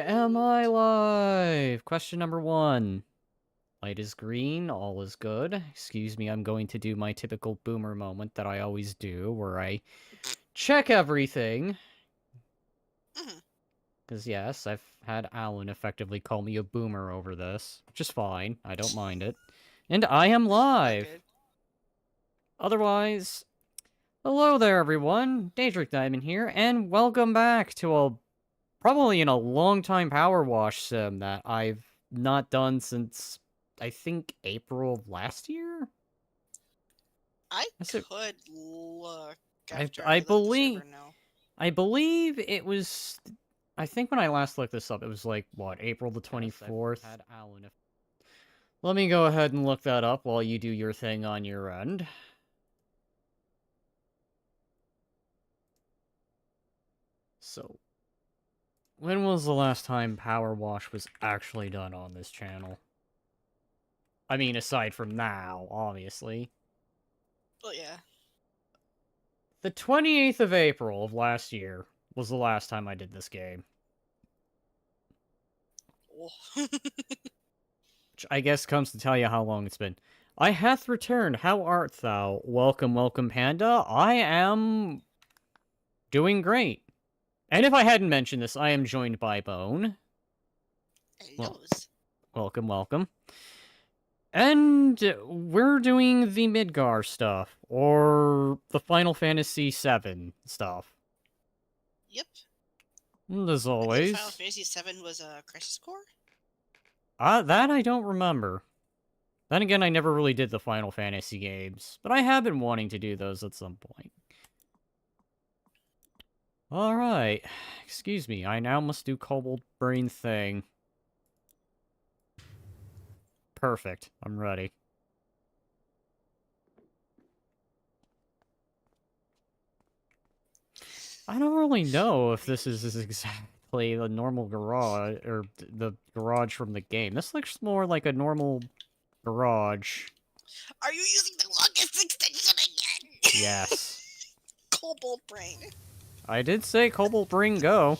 Am I live? Question number 1. Light is green, all is good. Excuse me, I'm going to do my typical boomer moment that I always do, where I check everything. Mhm. Because yes, I've had Alan effectively call me a boomer over this, which is fine. I don't mind it. And I am All live! good. Otherwise, hello there everyone, Daedric Diamond here, and welcome back to probably in a long time power wash sim that I've not done since, I think, April of last year? I Is it? could look I, after I I let the believe, server know. I believe it was, I think when I last looked this up, it was like, what, April the 24th? Had Alan. Let me go ahead and look that up while you do your thing on your end. So, when was the last time Power Wash was actually done on this channel? I mean, aside from now, obviously. But yeah. The 28th of April of last year was the last time I did this game. Oh. Which I guess comes to tell you how long it's been. I hath returned, how art thou? Welcome, welcome, Panda. I am doing great. And if I hadn't mentioned this, I am joined by Bone. Well, Hellos. welcome, welcome. And we're doing the Midgar stuff, or the Final Fantasy VII stuff. Yep. And as I believe Final always, Fantasy VII was a Crisis Core. that I don't remember. Then again, I never really did the Final Fantasy games, but I have been wanting to do those at some point. Alright, excuse me, I now must do Cobalt Brain thing. Perfect, I'm ready. I don't really know if this is exactly the normal garage, or the garage from the game. This looks more like a normal garage. Are you using the longest extension again? Yes. Cobalt Brain. I did say Cobalt Brain Go.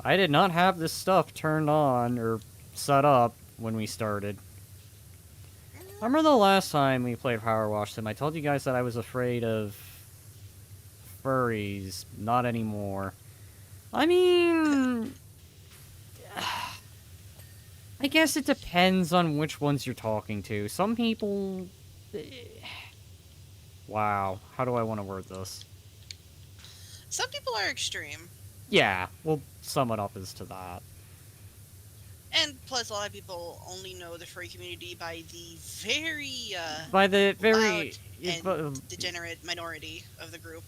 I did not have this stuff turned on or set up when we started. I remember the last time we played Power Wash Sim, I told you guys that I was afraid of furries. Not anymore. I mean... I guess it depends on which ones you're talking to. Some people... Wow, how do I want to word this? Some people are extreme. Yeah, we'll sum it up as to that. And plus, a lot of people only know the furry community by the very By the loud very... and degenerate minority of the group.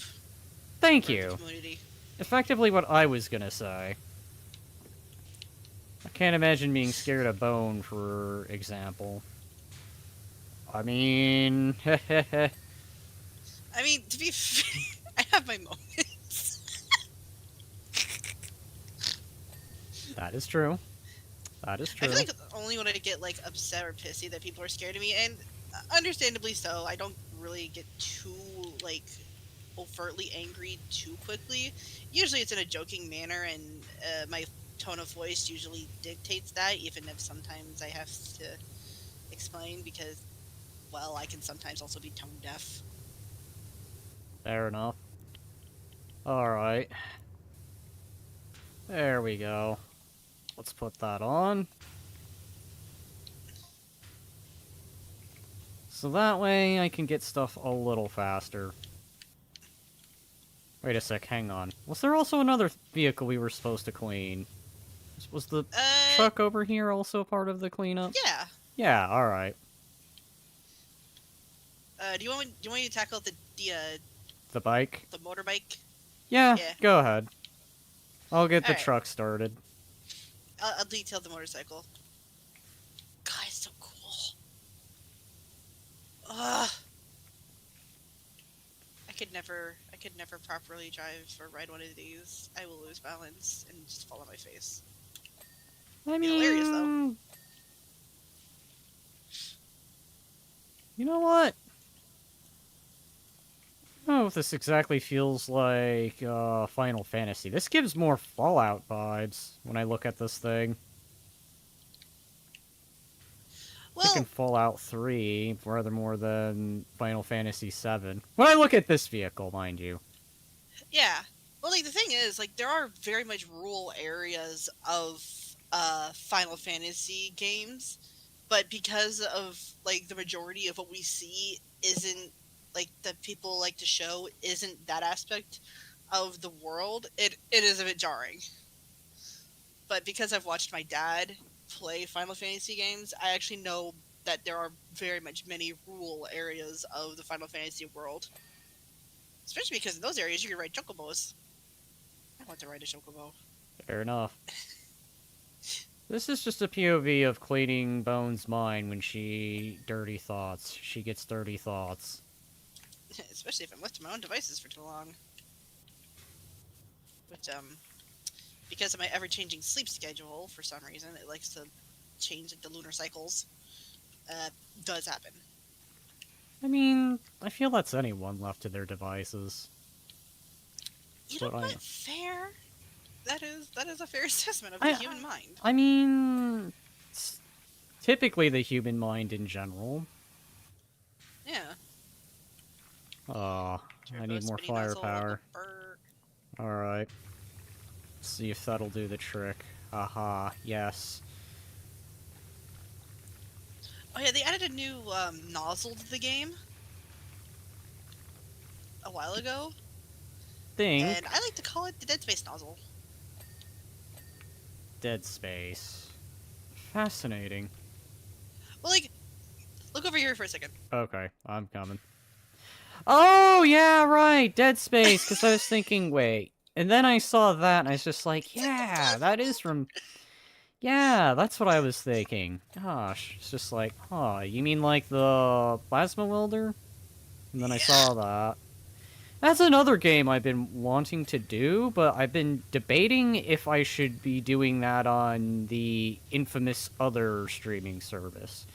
Thank Or of the you. community. Effectively what I was gonna say. I can't imagine being scared of bone, for example. I mean... I mean, to be fair, I have my moments. That is true. That is I true. feel like only when I get like upset or pissy that people are scared of me, and understandably so. I don't really get too like overtly angry too quickly. Usually it's in a joking manner, and my tone of voice usually dictates that, even if sometimes I have to explain because, well, I can sometimes also be tone deaf. Fair enough. Alright. There we go. Let's put that on. So that way I can get stuff a little faster. Wait a sec, hang on. Was there also another vehicle we were supposed to clean? Was the Uh, truck over here also part of the cleanup? yeah. Yeah, alright. Do you want me to tackle The bike? the motorbike? Yeah, Yeah. go ahead. I'll get All the right. truck started. I'll detail the motorcycle. God, it's so cool. Ugh. I could never properly drive or ride one of these. I will lose balance and just fall on my face. I Be hilarious though. mean... You know what? Oh, this exactly feels like Final Fantasy. This gives more Fallout vibes when I look at this thing. Thinking Well, Fallout 3 rather more than Final Fantasy 7. When I look at this vehicle, mind you. yeah. Well, like the thing is, like there are very much rural areas of Final Fantasy games, but because of like the majority of what we see isn't like that people like to show isn't that aspect of the world, it is a bit jarring. But because I've watched my dad play Final Fantasy games, I actually know that there are very much many rural areas of the Final Fantasy world. Especially because in those areas you can ride chocobos. I want to ride a chocobo. Fair enough. This is just a POV of cleaning Bone's mind when she dirty thoughts. She gets dirty thoughts. Especially if I'm left to my own devices for too long. But because of my ever-changing sleep schedule, for some reason, it likes to change like, the lunar cycles. Uh, does happen. I mean, I feel that's anyone left to their devices. You know But what? Fair. That is a fair assessment of the I, human mind. I mean, it's typically the human mind in general. Yeah. I Turbo need more spinny nozzle. firepower. Burr. Alright. See if that'll do the trick. Aha, yes. Oh yeah, they added a new nozzle to the game a while ago, and Think I like to call it the Dead Space nozzle. Dead Space. Fascinating. Well, like, look over here for a second. Okay, I'm coming. Oh, yeah, right, Dead Space, because I was thinking, wait. And then I saw that, and I was just like, It's like the yeah, plasma that is welder. from... Yeah, that's what I was thinking. Gosh, it's just like, huh, you mean like the plasma welder? And then I Yeah. saw that. That's another game I've been wanting to do, but I've been debating if I should be doing that on the infamous other streaming service.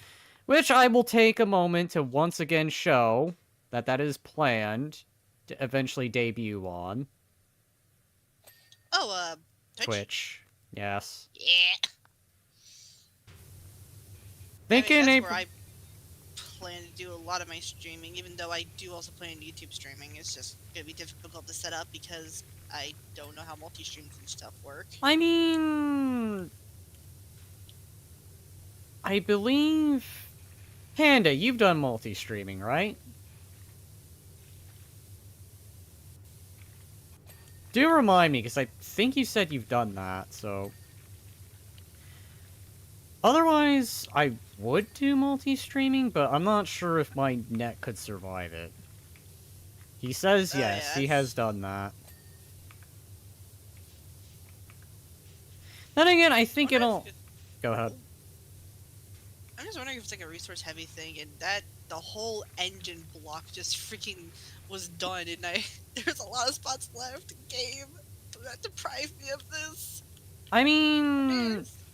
Which I will take a moment to once again show that that is planned to eventually debut on Oh, Twitch. Twitch. Yes. Yeah. I mean, Thinking that's where April. I plan to do a lot of my streaming. Even though I do also plan on YouTube streaming, it's just gonna be difficult to set up because I don't know how multi-streams and stuff work. I mean, I believe. Panda, you've done multi streaming, right? Do remind me, because I think you said you've done that, so. Otherwise, I would do multi-streaming, but I'm not sure if my net could survive it. He says Yeah, yes, he has that's. done that. Then again, I I think wonder it'll... if Go ahead. I'm just wondering if it's like a resource-heavy thing, and that the whole engine block just freaking was done, and I there's a lot of spots left. Game, do not deprive me of this. I Who mean, dares?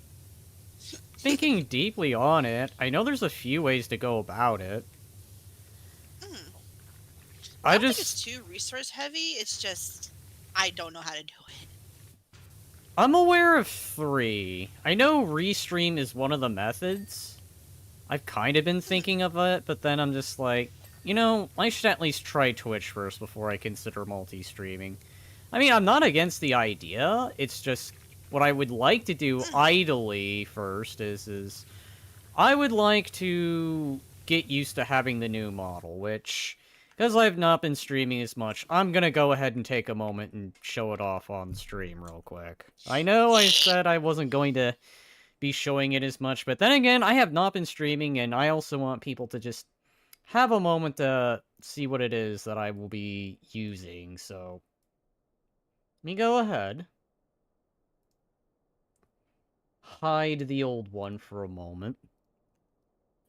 thinking deeply on it, I know there's a few ways to go about it. Mm. I I don't think it's just... too resource-heavy. It's just I don't know how to do it. I'm aware of 3. I know Restream is one of the methods. I've kind of been Hmm. thinking of it, but then I'm just like, you know, I should at least try Twitch first before I consider multi-streaming. I mean, I'm not against the idea. It's just what I would like to do Hmm. idly first is I would like to get used to having the new model, which because I've not been streaming as much, I'm gonna go ahead and take a moment and show it off on stream real quick. I know I Yeah. said I wasn't going to be showing it as much, but then again, I have not been streaming, and I also want people to just have a moment to see what it is that I will be using, so let me go ahead. Hide the old one for a moment.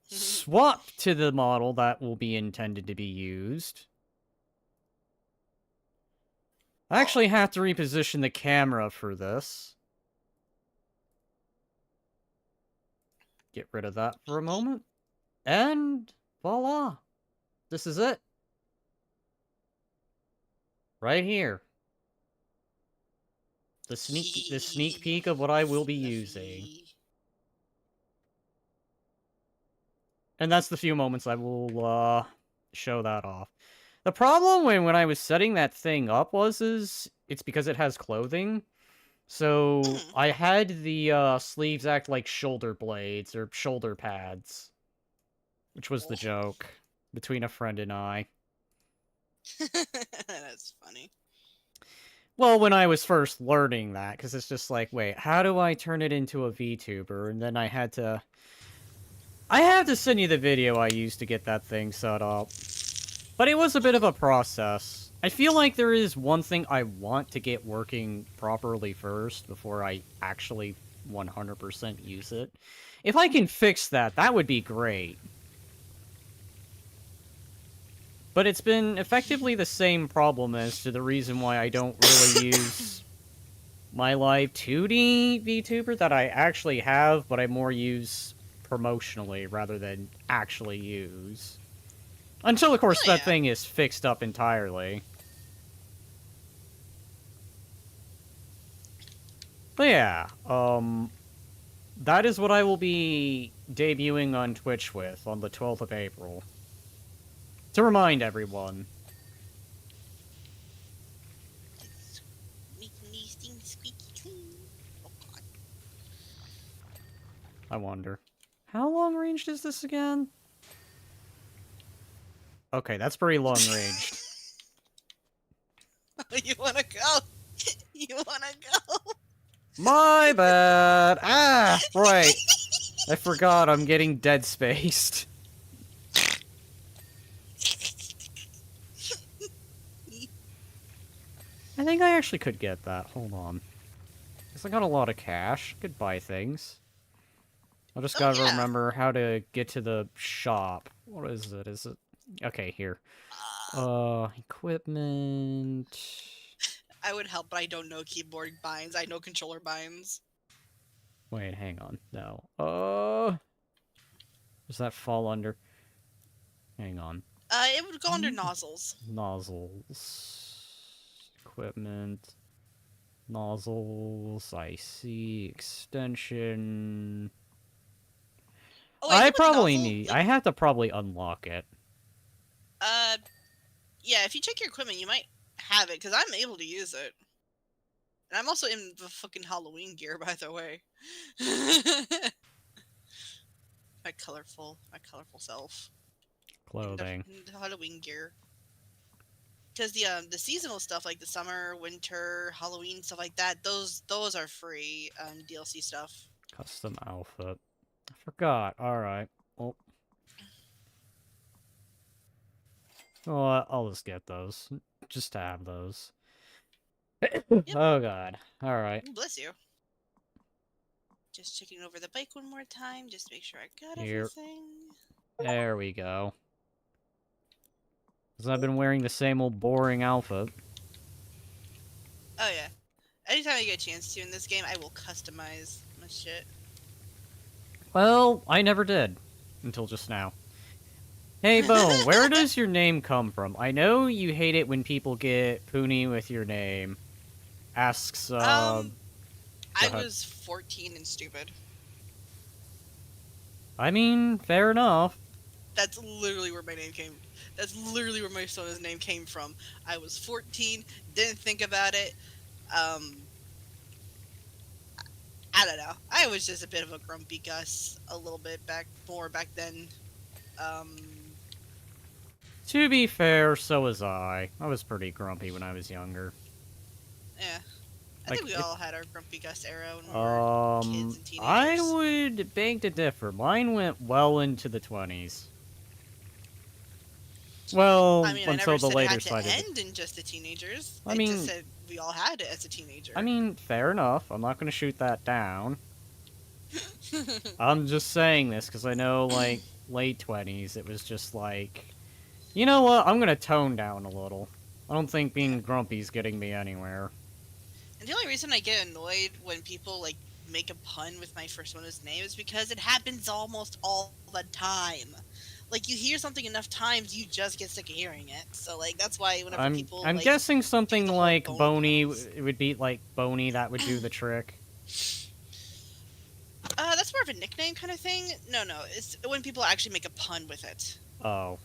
Swap to the model that will be intended to be used. I Oh. actually have to reposition the camera for this. Get rid of that for a moment. And voila. This is it. Right here. The sneak peek of what I will be using. Fluffy. And that's the few moments I will, show that off. The problem when I was setting that thing up is it's because it has clothing. So Mhm. I had the sleeves act like shoulder blades or shoulder pads, which was the Oh. joke between a friend and I. That's funny. Well, when I was first learning that, because it's just like, wait, how do I turn it into a VTuber? And then I have to send you the video I used to get that thing set up. But it was a bit of a process. I feel like there is one thing I want to get working properly first before I actually 100% use it. If I can fix that, that would be great. But it's been effectively the same problem as to the reason why I don't really use my live 2D VTuber that I actually have, but I more use promotionally rather than actually use. Until, of course, Oh that yeah. thing is fixed up entirely. But yeah, that is what I will be debuting on Twitch with on the 12th of April. To remind everyone. It's making these things squeaky clean. Oh god. I wonder. How long ranged is this again? Okay, that's pretty long ranged. You wanna go? You wanna go? My bad! Ah, right. I forgot I'm getting dead spaced. I think I actually could get that. Hold on. Because I got a lot of cash. Could buy things. I just Oh gotta yeah. remember how to get to the shop. What is it? Is it... Okay, here. Equipment... I would help, but I don't know keyboard binds. I know controller binds. Wait, hang on. No. Does that fall under... Hang on. It would go under nozzles. Nozzles... Equipment... Nozzles... I see... Extension... Oh wait, I I think with the probably nozzle, need... like, I have to probably unlock it. uh, yeah, if you check your equipment, you might have it, because I'm able to use it. And I'm also in the fucking Halloween gear, by the way. my colorful self Clothing. in the Halloween gear. Because the seasonal stuff like the summer, winter, Halloween stuff like that, those are free DLC stuff. Custom outfit. I forgot. Alright. Well... Well, I'll just get those. Just to have those. Yep. Oh god. Alright. Bless you. Just checking over the bike one more time, just to make sure I got Here. everything. There we go. Because I've been wearing the same old boring outfit. Oh yeah. Anytime I get a chance to in this game, I will customize my shit. Well, I never did. Until just now. Hey, Bone, where does your name come from? I know you hate it when people get poony with your name. Asks, go I ahead. was 14 and stupid. I mean, fair enough. That's literally where my name came. That's literally where my sona's name came from. I was 14, didn't think about it. Um, I don't know. I was just a bit of a grumpy Gus, a little bit more back then. Um, To be fair, so was I. I was pretty grumpy when I was younger. yeah. I think Like, we it, all had our grumpy Gus era when we were kids and I teenagers. would beg to differ. Mine went well into the 20s. I Well, mean, I until never the said it later had to side of the... end in just the teenagers. I I just mean, said we all had it as a teenager. fair enough. I'm not going to shoot that down. I'm just saying this because I know, like, late 20s, it was just like, you know what? I'm going to tone down a little. I don't think Yeah. being grumpy is getting me anywhere. And the only reason I get annoyed when people like make a pun with my first one's name is because it happens almost all the time. like you hear something enough times, you just get sick of hearing it. So like that's why whenever I'm people I'm like guessing do something the whole like bone Boney puns, it would be like Boney that would do the trick. that's more of a nickname kind of thing. No, no, it's when people actually make a pun with it. Oh.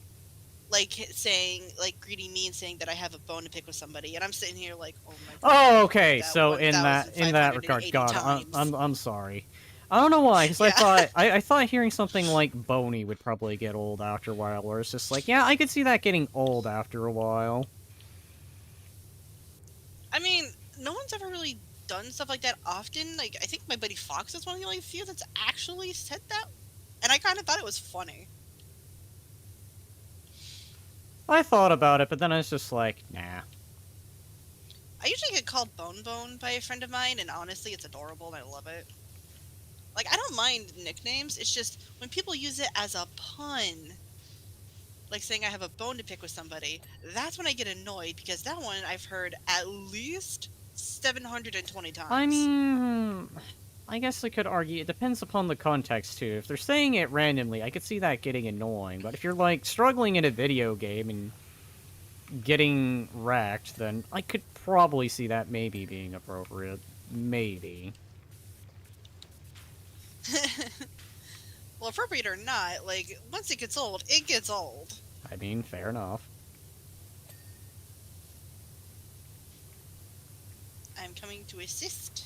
Like saying, like greeting me and saying that I have a bone to pick with somebody, and I'm sitting here like, oh my god, Oh, you've heard okay. that So in that regard, 1,580 God, times. I'm sorry. I don't know why, because Yeah. I thought hearing something like Boney would probably get old after a while, where it's just like, yeah, I could see that getting old after a while. I mean, no one's ever really done stuff like that often. Like, I think my buddy Fox is one of the only few that's actually said that, and I kind of thought it was funny. I thought about it, but then I was just like, nah. I usually get called Bone Bone by a friend of mine, and honestly, it's adorable and I love it. Like, I don't mind nicknames, it's just when people use it as a pun, like saying I have a bone to pick with somebody, that's when I get annoyed because that one I've heard at least 720 I times. mean, I guess I could argue it depends upon the context too. If they're saying it randomly, I could see that getting annoying. But if you're like struggling in a video game and getting wrecked, then I could probably see that maybe being appropriate. Maybe. Well, appropriate or not, like, once it gets old, it gets old. I mean, fair enough. I'm coming to assist.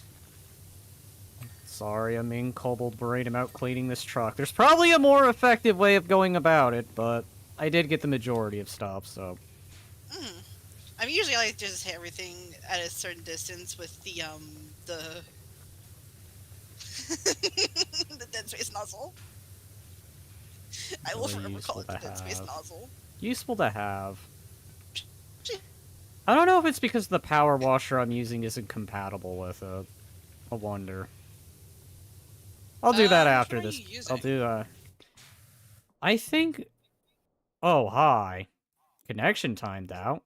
Sorry, I'm in kobold brain about cleaning this truck. There's probably a more effective way of going about it, but I did get the majority of stuff, so... Mm. I mean, usually I like to just hit everything at a certain distance with the the dead space nozzle. I will Really forever call useful it the to dead space have. nozzle. Useful to have. I don't know if it's because the power washer I'm using isn't compatible with it. I wonder. I'll do that Which one after are you this. I'll using? do, I think... Oh, hi. Connection timed out.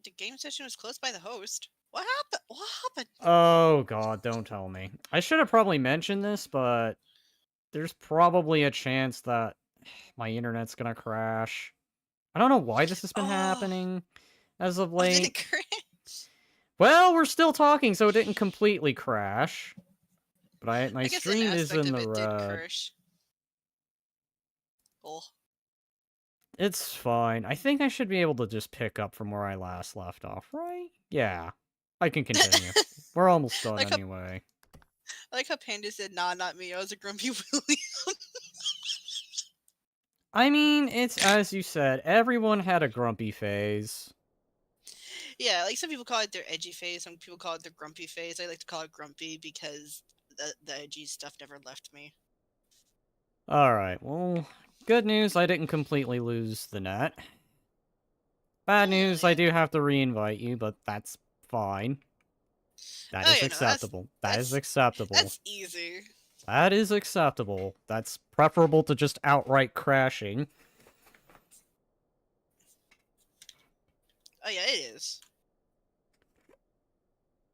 The game session was closed by the host. What happened? What happened? Oh, God, don't tell me. I should have probably mentioned this, but... There's probably a chance that my internet's gonna crash. I don't know why this has been Oh, happening as of oh, did late. it crash? Well, we're still talking, so it didn't completely crash. But my I guess an stream is aspect in of the it did red. crash. Oh. It's fine. I think I should be able to just pick up from where I last left off, right? Yeah. I can continue. We're almost done like how anyway. like how Panda said, "Nah, not me. I was a grumpy Willie." I mean, it's as you said, everyone had a grumpy phase. Yeah, like some people call it their edgy phase, some people call it their grumpy phase. I like to call it grumpy because the edgy stuff never left me. Alright, well, good news, I didn't completely lose the net. Bad Oh news, I yeah. do have to re-invite you, but that's fine. That Oh is yeah, no, that's acceptable. That is that's acceptable. that's easy. That is acceptable. That's preferable to just outright crashing. Oh yeah, it is.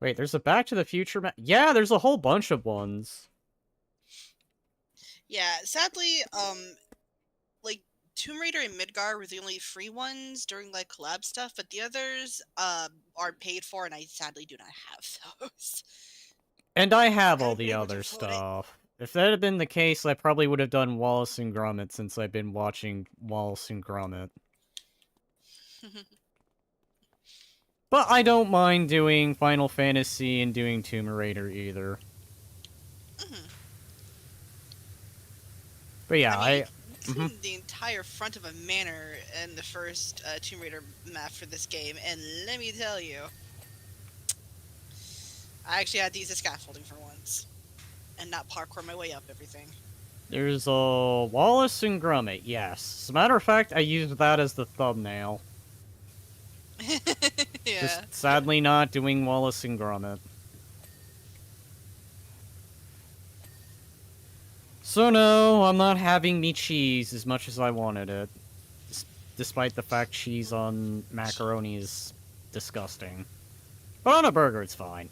Wait, there's a Back to the Future map? Yeah, there's a whole bunch of ones. Yeah, sadly, like Tomb Raider and Midgar were the only free ones during like collab stuff, but the others are paid for, and I sadly do not have those. And I have all I've the been able to other afford it. stuff. If that had been the case, I probably would have done Wallace and Gromit since I've been watching Wallace and Gromit. But I don't mind doing Final Fantasy and doing Tomb Raider either. Mhm. But I yeah, mean, you mhm. see the entire front of a manor in the first Tomb Raider map for this game, and let me tell you, I actually had to use the scaffolding for once, and not parkour my way up everything. There's a Wallace and Gromit, yes. As a matter of fact, I used that as the thumbnail. Yeah. Just sadly not doing Wallace and Gromit. So no, I'm not having me cheese as much as I wanted it. Despite the fact cheese on macaroni is disgusting. But on a burger, it's fine.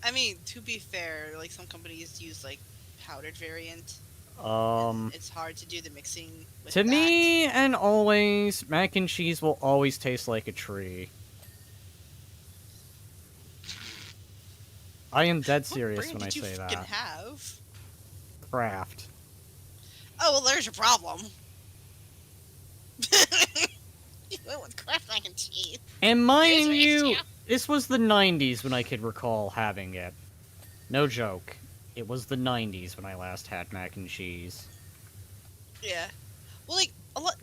I mean, to be fair, like some companies use like powdered variant. and it's hard to do the mixing with To that. me, and always, mac and cheese will always taste like a tree. I am dead What serious brand when I did you say fucking that. have? Kraft. Oh, well, there's your problem. You went with Kraft mac and cheese. And There's mind your issue. you, this was the 90s when I could recall having it. No joke. It was the 90s when I last had mac and cheese. Yeah. Well, like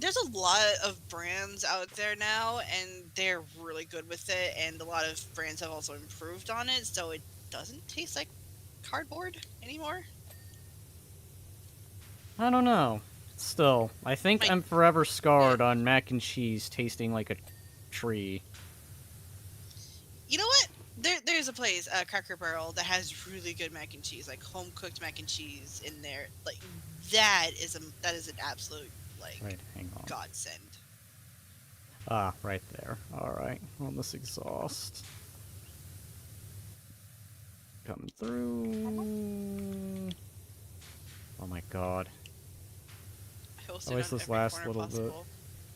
there's a lot of brands out there now, and they're really good with it. And a lot of brands have also improved on it, so it doesn't taste like cardboard anymore. I don't know. Still, I think Like, I'm forever yeah. scarred on mac and cheese tasting like a tree. You know what? There's a place, Cracker Barrel, that has really good mac and cheese, like home cooked mac and cheese in there. Like that is an absolute like Wait, hang on. godsend. Ah, right there. Alright, on this exhaust. Coming through. Oh my god. I will sit Always on this every last corner little bit. possible.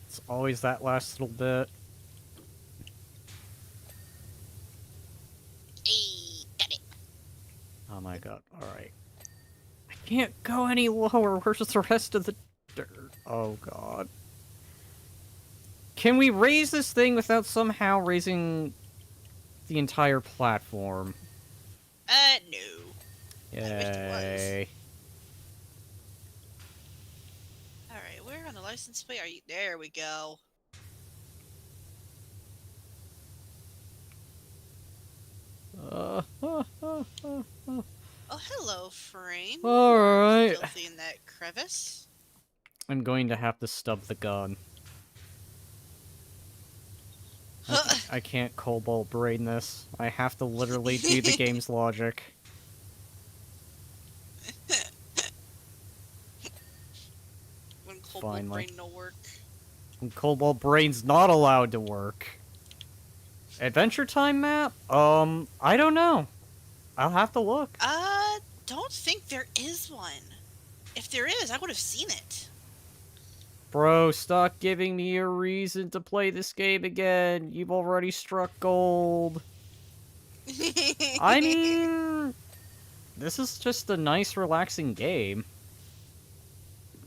It's always that last little bit. Hey, got it. Oh my god, alright. I can't go any lower. Where's the rest of the dirt? Oh god. Can we raise this thing without somehow raising the entire platform? No. I wished it was. Yay. Alright, where on the license plate are you? There we go. Oh, hello, Frame. You are Alright. filthy in that crevice. I'm going to have to stub the gun. I can't cobalt brain this. I have to literally do the game's logic. When Cobalt Finally. Brain no work. And cobalt brain's not allowed to work. Adventure Time map? I don't know. I'll have to look. Don't think there is one. If there is, I would have seen it. Bro, stop giving me a reason to play this game again. You've already struck gold. I mean, this is just a nice, relaxing game.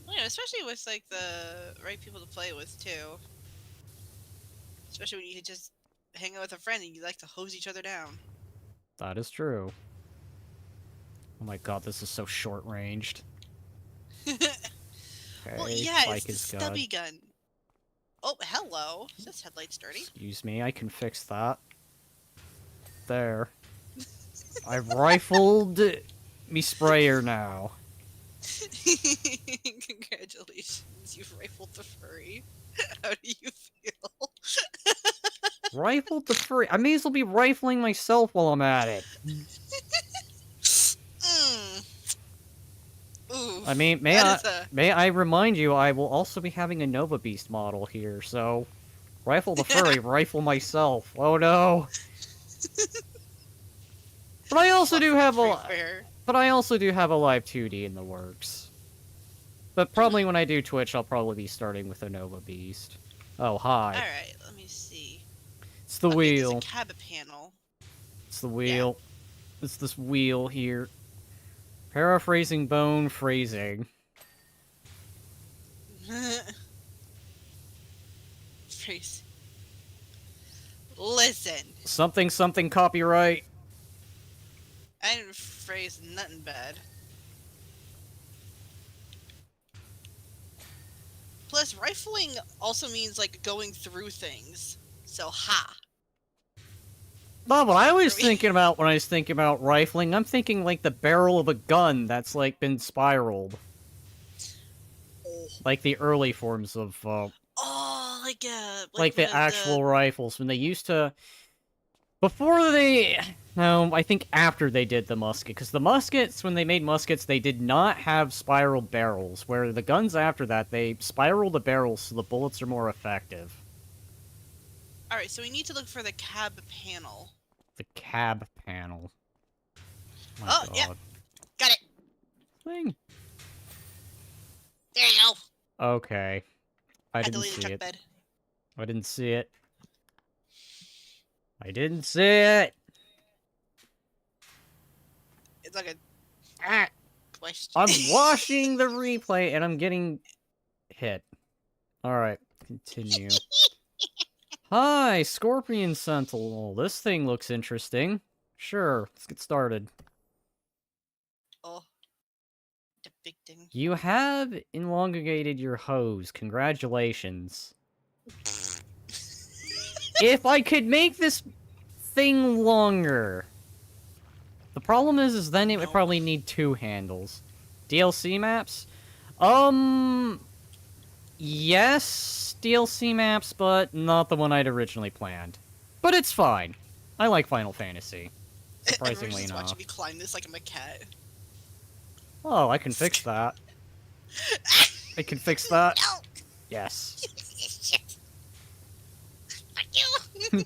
Yeah, especially with like the right people to play with too. Especially when you could just hang out with a friend and you like to hose each other down. That is true. Oh my god, this is so short-ranged. Okay, Well, yeah, it's bike the is stubby good. gun. Oh, hello. Is this headlight's dirty? Excuse me, I can fix that. There. I've rifled me sprayer now. Congratulations, you've rifled the furry. How do you feel? Rifled the furry. I may as well be rifling myself while I'm at it. Ooh, I mean, may I remind you, I will also be having a Nova Beast model here, so rifle the furry, rifle myself. Oh no. But I also do have a live 2D in the works. But probably when I do Twitch, I'll probably be starting with a Nova Beast. Oh, hi. Alright, let me see. It's the wheel. There's a cab panel. It's the wheel. Yeah. It's this wheel here. Paraphrasing bone phrasing. Phrase. Listen. Something copyright. I didn't phrase nothing bad. Plus, rifling also means, like, going through things. So, ha. Not what I was thinking about when I was thinking about rifling. I'm thinking, like, the barrel of a gun that's, like, been spiraled. Oh. Like the early forms of, Oh, like the actual rifles, when they used to... Before they... No, I think after they did the musket, because the muskets, when they made muskets, they did not have spiral barrels, where the guns after that, they spiral the barrels so the bullets are more effective. Alright, so we need to look for the cab panel. The cab panel. My God. Yeah. Got it. Thing. There you go. Okay. I Had to didn't lay in the see truck it. bed. I didn't see it. I didn't see it! It's like a Ah, question. I'm watching the replay and I'm getting hit. Alright, continue. Hi, Scorpion Sentinel. This thing looks interesting. Sure, let's get started. Oh, the big thing. You have elongated your hose. Congratulations. If I could make this thing longer. The problem is then it would No. probably need 2 handles. DLC maps? Yes, DLC maps, but not the one I'd originally planned. But it's fine. I like Final Fantasy. Everyone's Surprisingly just watching enough. me climb this like I'm a cat. Oh, I can fix that. I can fix that. No! Yes. Shit. Fuck you!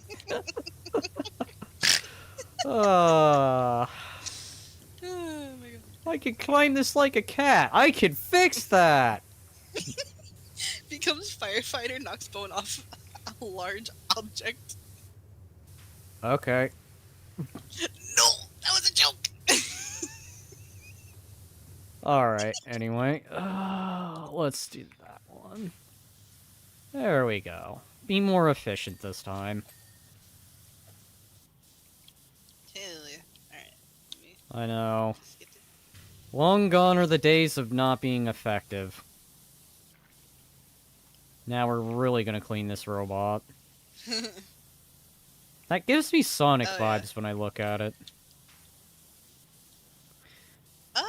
Uh, Oh my god. I can climb this like a cat. I can fix that. Becomes firefighter, knocks bone off a large object. Okay. No! That was a joke! Alright, anyway. Let's do that one. There we go. Be more efficient this time. Hell yeah. Alright. Let me I know. just get Long gone are the days of not being effective. Now we're really gonna clean this robot. the... That gives me Sonic Oh, yeah. vibes when I look at it. um...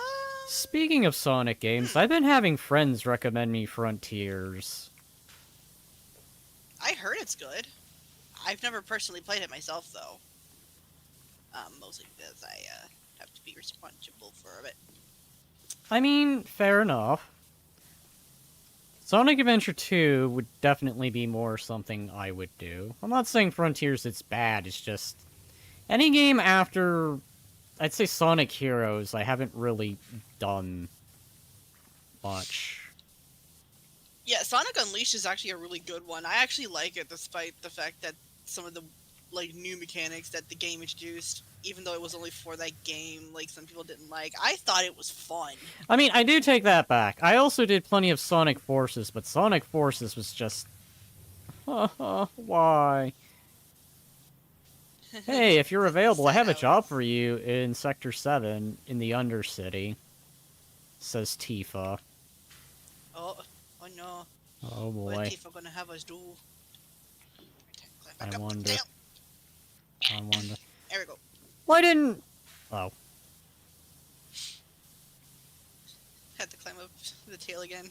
Speaking of Sonic games, I've been having friends recommend me Frontiers. I heard it's good. I've never personally played it myself, though. Mostly because I, have to be responsible for it. I mean, fair enough. Sonic Adventure 2 would definitely be more something I would do. I'm not saying Frontiers it's bad, it's just... Any game after, I'd say Sonic Heroes, I haven't really done much. Yeah, Sonic Unleashed is actually a really good one. I actually like it, despite the fact that some of the like new mechanics that the game introduced, even though it was only for that game, like some people didn't like. I thought it was fun. I mean, I do take that back. I also did plenty of Sonic Forces, but Sonic Forces was just... why? Hey, if you're available, I have a job for you in Sector 7 in the Undercity, says Tifa. Oh, oh no. Oh What boy. Tifa gonna have us do? I wonder. I wonder. There we go. Why didn't... Oh. Had to climb up the tail again.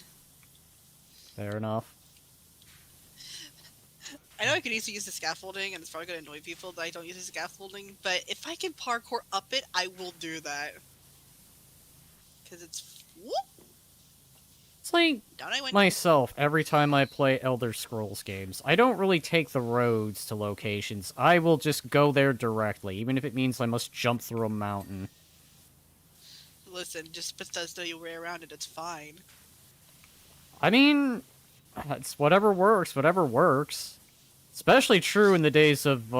Fair enough. I know I could easily use the scaffolding, and it's probably gonna annoy people that I don't use the scaffolding, but if I can parkour up it, I will do that. Because it's... Whoop! It's like Down I went. myself every time I play Elder Scrolls games. I don't really take the roads to locations. I will just go there directly, even if it means I must jump through a mountain. Listen, just Bethesda your way around it, it's fine. I mean, it's whatever works, whatever works. Especially true in the days of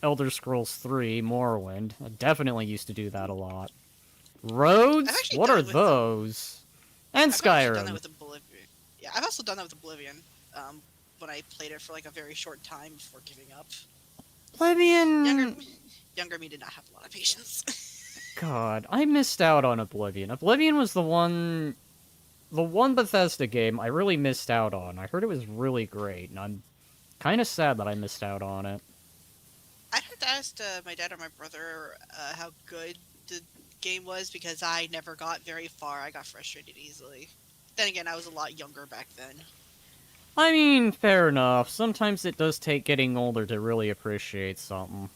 Elder Scrolls 3, Morrowind. I definitely used to do that a lot. Roads? I've actually What done are it with those? And I've actually done that Skyrim. with Oblivion. Yeah, I've also done that with Oblivion. When I played it for like a very short time before giving up. Oblivion... Younger me did not have a lot of patience. God, I missed out on Oblivion. Oblivion was the one Bethesda game I really missed out on. I heard it was really great, and I'm kind of sad that I missed out on it. I had to ask my dad or my brother how good the game was because I never got very far. I got frustrated easily. Then again, I was a lot younger back then. I mean, fair enough. Sometimes it does take getting older to really appreciate something.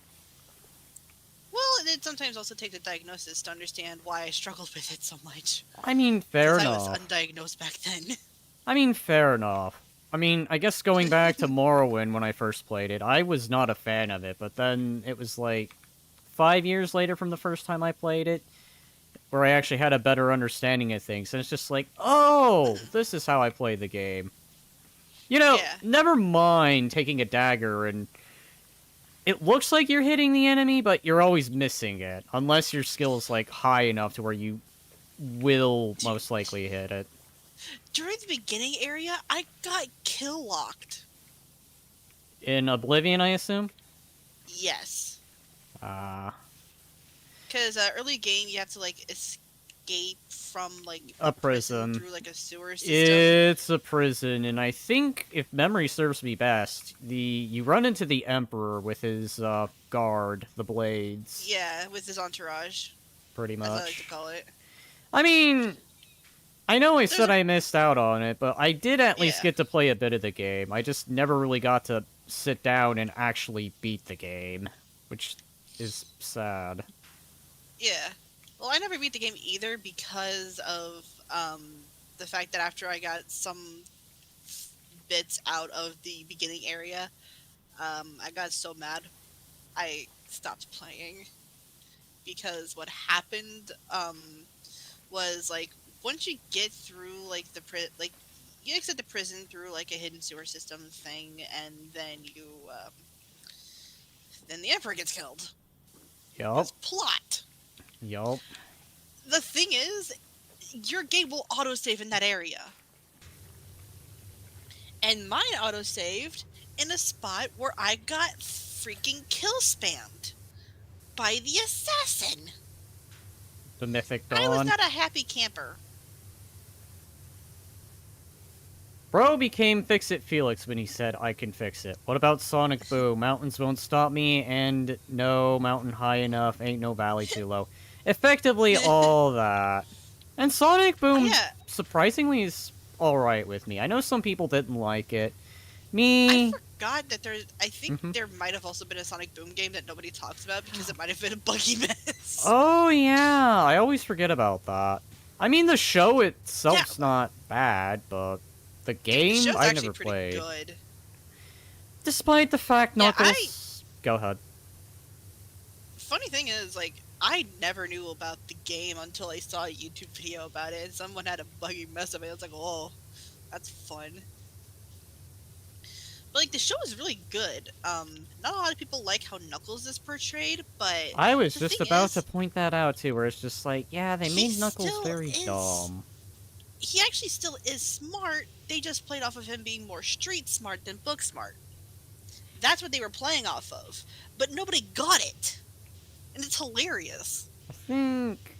Well, it sometimes also takes a diagnosis to understand why I struggled with it so much. I mean, fair Because enough. I was undiagnosed back then. I mean, fair enough. I mean, I guess going back to Morrowind when I first played it, I was not a fan of it, but then it was like 5 years later from the first time I played it. where I actually had a better understanding of things. And it's just like, oh, this is how I play the game. You know, Yeah. never mind taking a dagger and it looks like you're hitting the enemy, but you're always missing it. Unless your skill is, like, high enough to where you will Dude, most likely hit it. during the beginning area, I got kill locked. In Oblivion, I assume? Yes. Uh, Because early game, you have to like escape from like a a prison prison. through like a sewer system. It's a prison, and I think, if memory serves me best, you run into the Emperor with his guard, the Blades, Yeah, with his entourage, pretty as I like to much. call it. I mean, I know I There's said a I missed out on it, but I did at least yeah, get to play a bit of the game. I just never really got to sit down and actually beat the game, which is sad. yeah. Well, I never beat the game either because of the fact that after I got some bits out of the beginning area, I got so mad I stopped playing because what happened was like once you get through like like you exit the prison through like a hidden sewer system thing, and then the emperor gets killed. Yup, Because plot. yup. The thing is, your game will autosave in that area, and mine autosaved in a spot where I got freaking kill spammed by the assassin. The Mythic I was Dawn. not a happy camper. Bro became Fix It Felix when he said, I can fix it. What about Sonic Boom? Mountains won't stop me, and no mountain high enough, ain't no valley too low. Effectively, all that. And Sonic Boom, Yeah, surprisingly, is alright with me. I know some people didn't like it. I Me. forgot that there's. I think Mhm. there might have also been a Sonic Boom game that nobody talks about because it might have been a buggy mess. Oh, yeah, I always forget about that. I mean, the show Yeah, itself's not bad, but the the game, show's I actually never pretty played. good. Despite the fact Yeah, I. Knuckles... Go ahead. Funny thing is, like, I never knew about the game until I saw a YouTube video about it, and someone had a buggy mess of it. I was like, oh, that's fun. But like, the show is really good. Not a lot of people like how Knuckles is portrayed, but I was the just thing about to is, point that out too, where it's just like, yeah, they he made Knuckles still very is dumb. he actually still is smart. They just played off of him being more street smart than book smart. That's what they were playing off of. But nobody got it. And it's hilarious. I think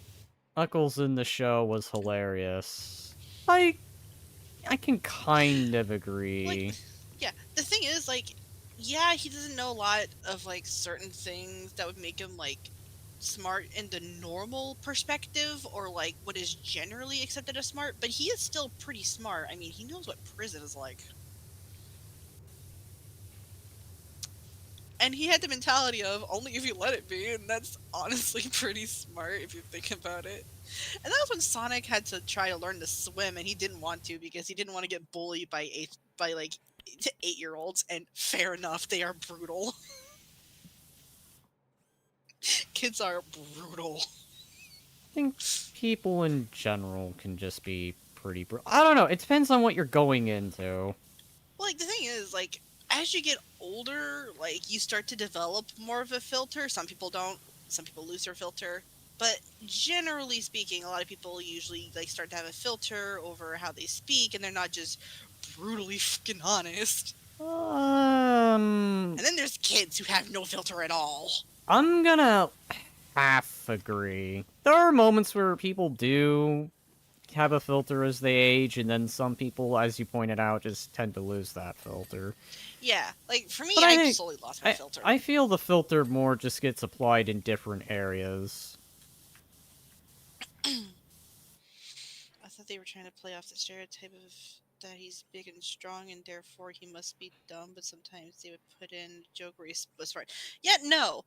Knuckles in the show was hilarious. I I can kind of Like, agree. yeah, the thing is, like, yeah, he doesn't know a lot of, like, certain things that would make him, like, smart in the normal perspective or, like, what is generally accepted as smart, but he is still pretty smart. I mean, he knows what prison is like. And he had the mentality of only if you let it be, and that's honestly pretty smart if you think about it. And that was when Sonic had to try to learn to swim, and he didn't want to because he didn't want to get bullied by like 8-year-olds. And fair enough, they are brutal. Kids are brutal. I think people in general can just be pretty I don't know, it depends on what you're going into. Well, like the thing is, like as you get older, like you start to develop more of a filter. Some people don't. Some people lose their filter. But generally speaking, a lot of people usually like start to have a filter over how they speak, and they're not just brutally fucking honest. Um And then there's kids who have no filter at all. I'm gonna half agree. There are moments where people do have a filter as they age, and then some people, as you pointed out, just tend to lose that filter. Yeah, like for me, But I I think slowly lost my filter. I feel the filter more just gets applied in different areas. I thought they were trying to play off the stereotype of that he's big and strong and therefore he must be dumb, but sometimes they would put in a joke where he was smart. Yeah, no.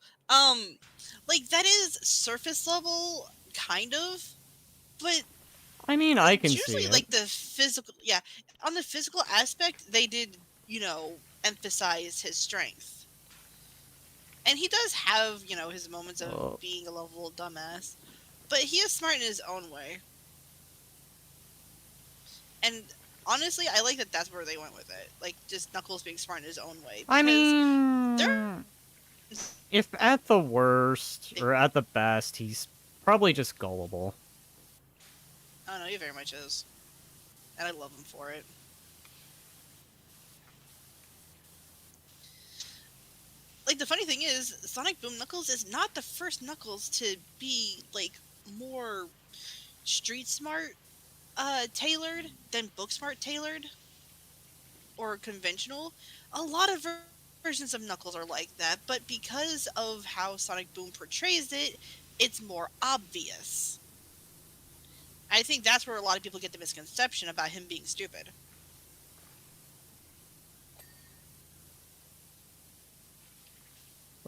Like that is surface level, kind of, but I mean, I can see usually it. like the physical, yeah, on the physical aspect, they did, emphasize his strength. And he does have, his moments of Oh, being a level dumbass. but he is smart in his own way. And honestly, I like that that's where they went with it. Like, just Knuckles being smart in his own way. I Because there. mean, if at the worst, or at the best, he's probably just gullible. I don't know, he very much is. And I love him for it. Like, the funny thing is, Sonic Boom Knuckles is not the first Knuckles to be, like, more street smart tailored than book smart tailored or conventional. A lot of versions of Knuckles are like that, but because of how Sonic Boom portrays it, it's more obvious. I think that's where a lot of people get the misconception about him being stupid.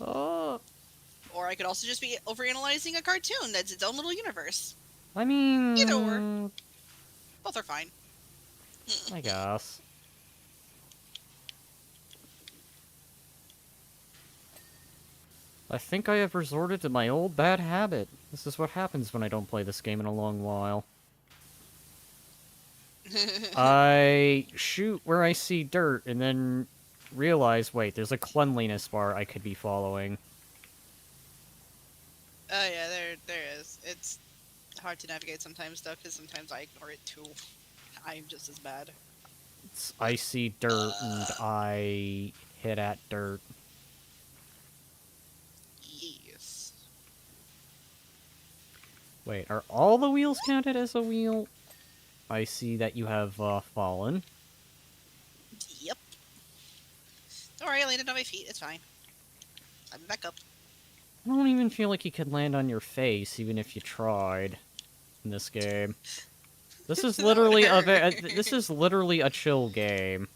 Uh, Or I could also just be overanalyzing a cartoon that's its own little universe. I Either or. mean, Both are fine. I guess. I think I have resorted to my old bad habit. This is what happens when I don't play this game in a long while. I shoot where I see dirt, and then realize, wait, there's a cleanliness bar I could be following. Oh yeah, there is. It's hard to navigate sometimes though, because sometimes I ignore it too. I'm just as bad. I see dirt, and I hit at dirt. Yes. Wait, are all the wheels counted as a wheel? I see that you have fallen. Yep. Don't worry, I landed on my feet. It's fine. I'm back up. I don't even feel like you could land on your face, even if you tried in this game. This is literally this is literally a chill game.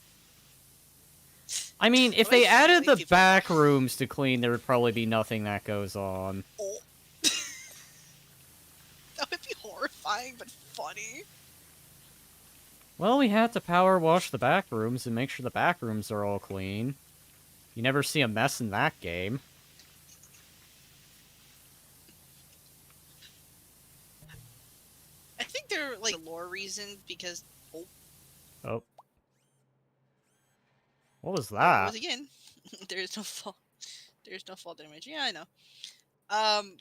I mean, if they added the back rooms to clean, there would probably be nothing that goes on. Oh. That would be horrifying, but funny. Well, we had to power wash the back rooms and make sure the back rooms are all clean. You never see a mess in that game. I think they're like a lore reason because Oh. What was there it that? goes again. There's no fall. There's no fall damage. Yeah, I know.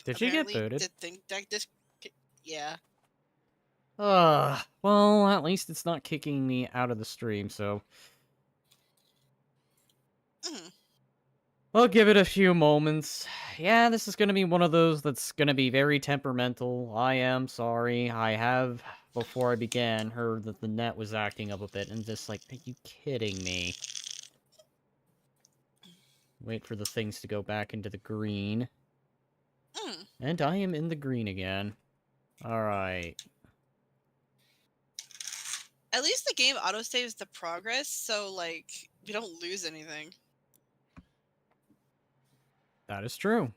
Did you get Apparently booted? the thing that this. Yeah. Well, at least it's not kicking me out of the stream, so... Mm. I'll give it a few moments. Yeah, this is gonna be one of those that's gonna be very temperamental. I am sorry. I have, before I began, heard that the net was acting up a bit, and just like, are you kidding me? Wait for the things to go back into the green. Mm. And I am in the green again. Alright. At least the game autosaves the progress, so like we don't lose anything. That is true.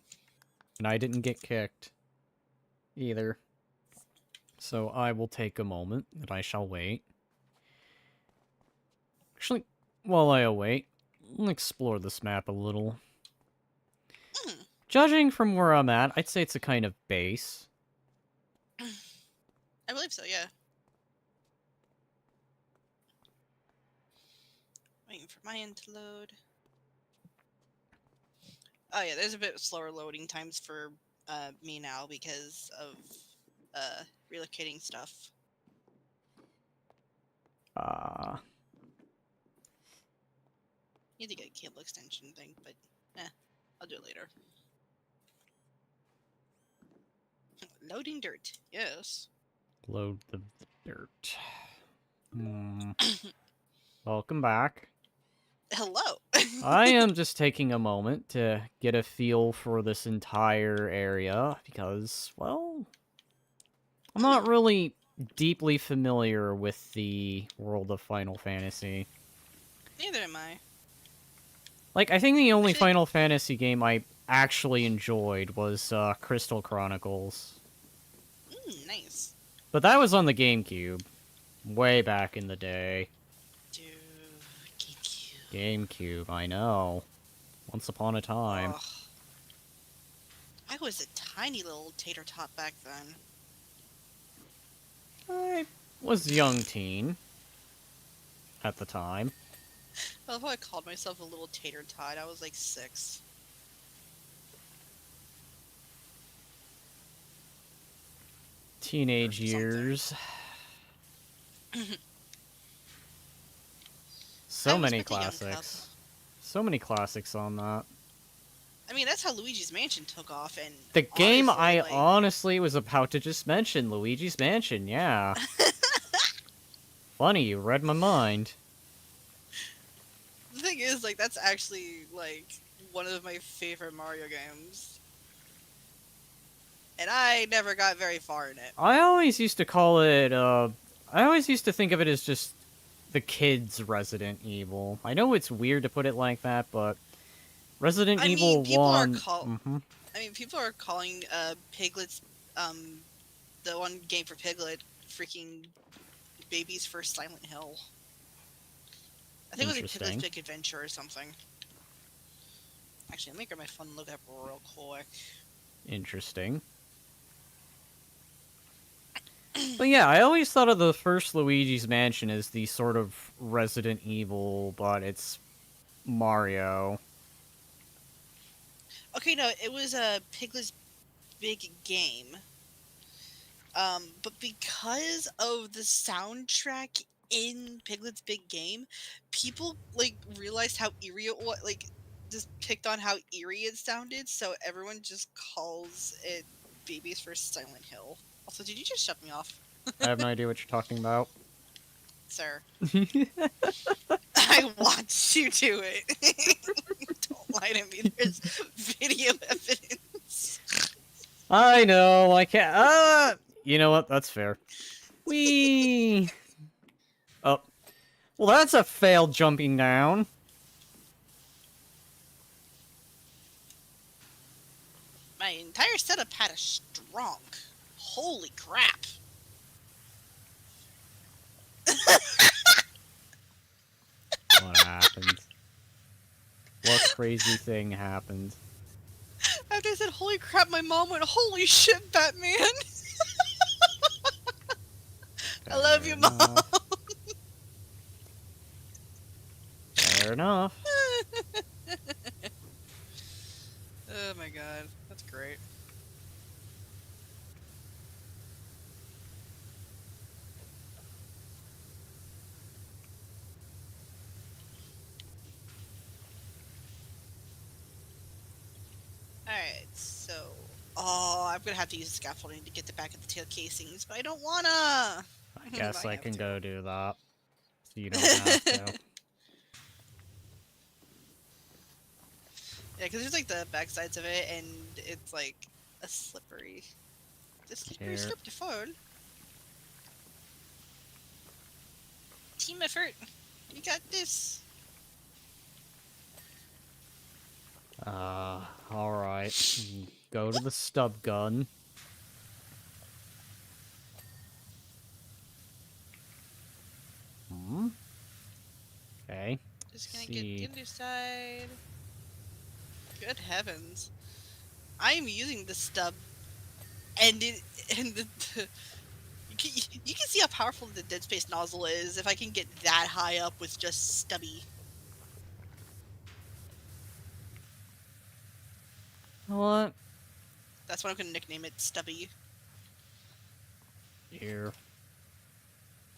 And I didn't get kicked. Either. So I will take a moment, and I shall wait. Actually, while I await, I'll explore this map a little. Mm. Judging from where I'm at, I'd say it's a kind of base. I believe so, yeah. Waiting for my end to load. Oh yeah, there's a bit slower loading times for me now because of relocating stuff. Need to get a cable extension thing, but I'll do it later. Loading dirt, yes. Load the dirt. Welcome back. Hello. I am just taking a moment to get a feel for this entire area because, well, I'm not really deeply familiar with the world of Final Fantasy. Neither am I. Like, I think the only Final Fantasy game I actually enjoyed was Crystal Chronicles. Nice. But that was on the GameCube. Way back in the day. Dude, GameCube. GameCube, I know. Once upon a time. Oh, I was a tiny little tater tot back then. I was young teen at the time. I love how I called myself a little tater tot. I was like 6. Or Teenage something. years. So I was many but a young cub. classics. So many classics on that. I mean, that's how Luigi's Mansion took off, and The game honestly, I like, honestly was about to just mention, Luigi's Mansion, yeah. Funny, you read my mind. the thing is, like, that's actually, like, one of my favorite Mario games. And I never got very far in it. I always used to call it, I always used to think of it as just the kids' Resident Evil. I know it's weird to put it like that, but Resident I mean, Evil people are 1... call. Mhm. I mean, people are calling Piglet's the one game for Piglet freaking baby's first Silent Hill. I think it was like Piglet's Interesting. Big Adventure or something. Actually, let me grab my phone and look it up real quick. Interesting. But yeah, I always thought of the first Luigi's Mansion as the sort of Resident Evil, but it's Mario. Okay, no, it was a Piglet's Big Game. But because of the soundtrack in Piglet's Big Game, people like realized how eerie it was. Like, just picked on how eerie it sounded, so everyone just calls it Baby's First Silent Hill. Also, did you just shut me off, I have no idea what you're talking about. sir? I want you to do it. Don't lie to me. There's video evidence. I know, I can't. You know what? That's fair. Whee! Oh. Well, that's a fail jumping down. My entire setup had a strong. Holy crap. What happened? What crazy thing happened? After I said, holy crap, my mom went, holy shit, Batman. I love Fair you, Mom. enough. Fair enough. Oh my god, that's great. Alright, so... Oh, I'm gonna have to use scaffolding to get the back of the tail casings, but I don't wanna! I guess I have can to. go do that. So you don't have to. Yeah, because there's like the back sides of it, and it's like a slippery. The slippery Here. slope to fall. Team effort. You got this. Alright. Go to the stub gun. Okay. Just gonna get See. the underside. Good heavens. I'm using the stub, and it and you can see how powerful the Dead Space nozzle is if I can get that high up with just stubby. What? That's what I'm gonna nickname it, Stubby. Here.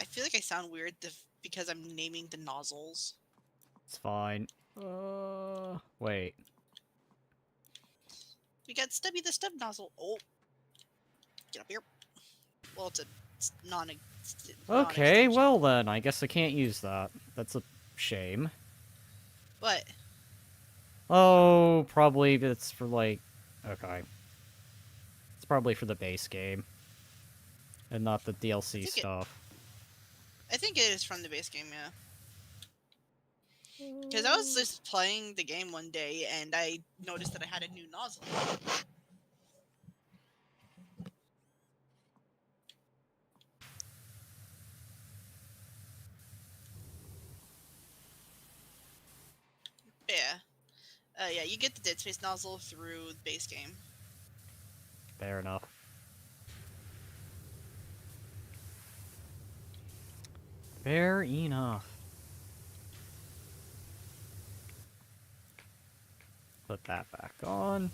I feel like I sound weird because I'm naming the nozzles. It's fine. Wait. We got Stubby the Stub nozzle. Oh, get up here. Well, it's a non. Okay, well then, I guess I can't use that. That's a shame. But Oh, probably it's for, like... Okay. It's probably for the base game. And not the DLC stuff. I think it is from the base game, yeah. Because I was just playing the game one day and I noticed that I had a new nozzle. Yeah. Yeah, you get the Dead Space nozzle through the base game. Fair enough. Fair enough. Put that back on.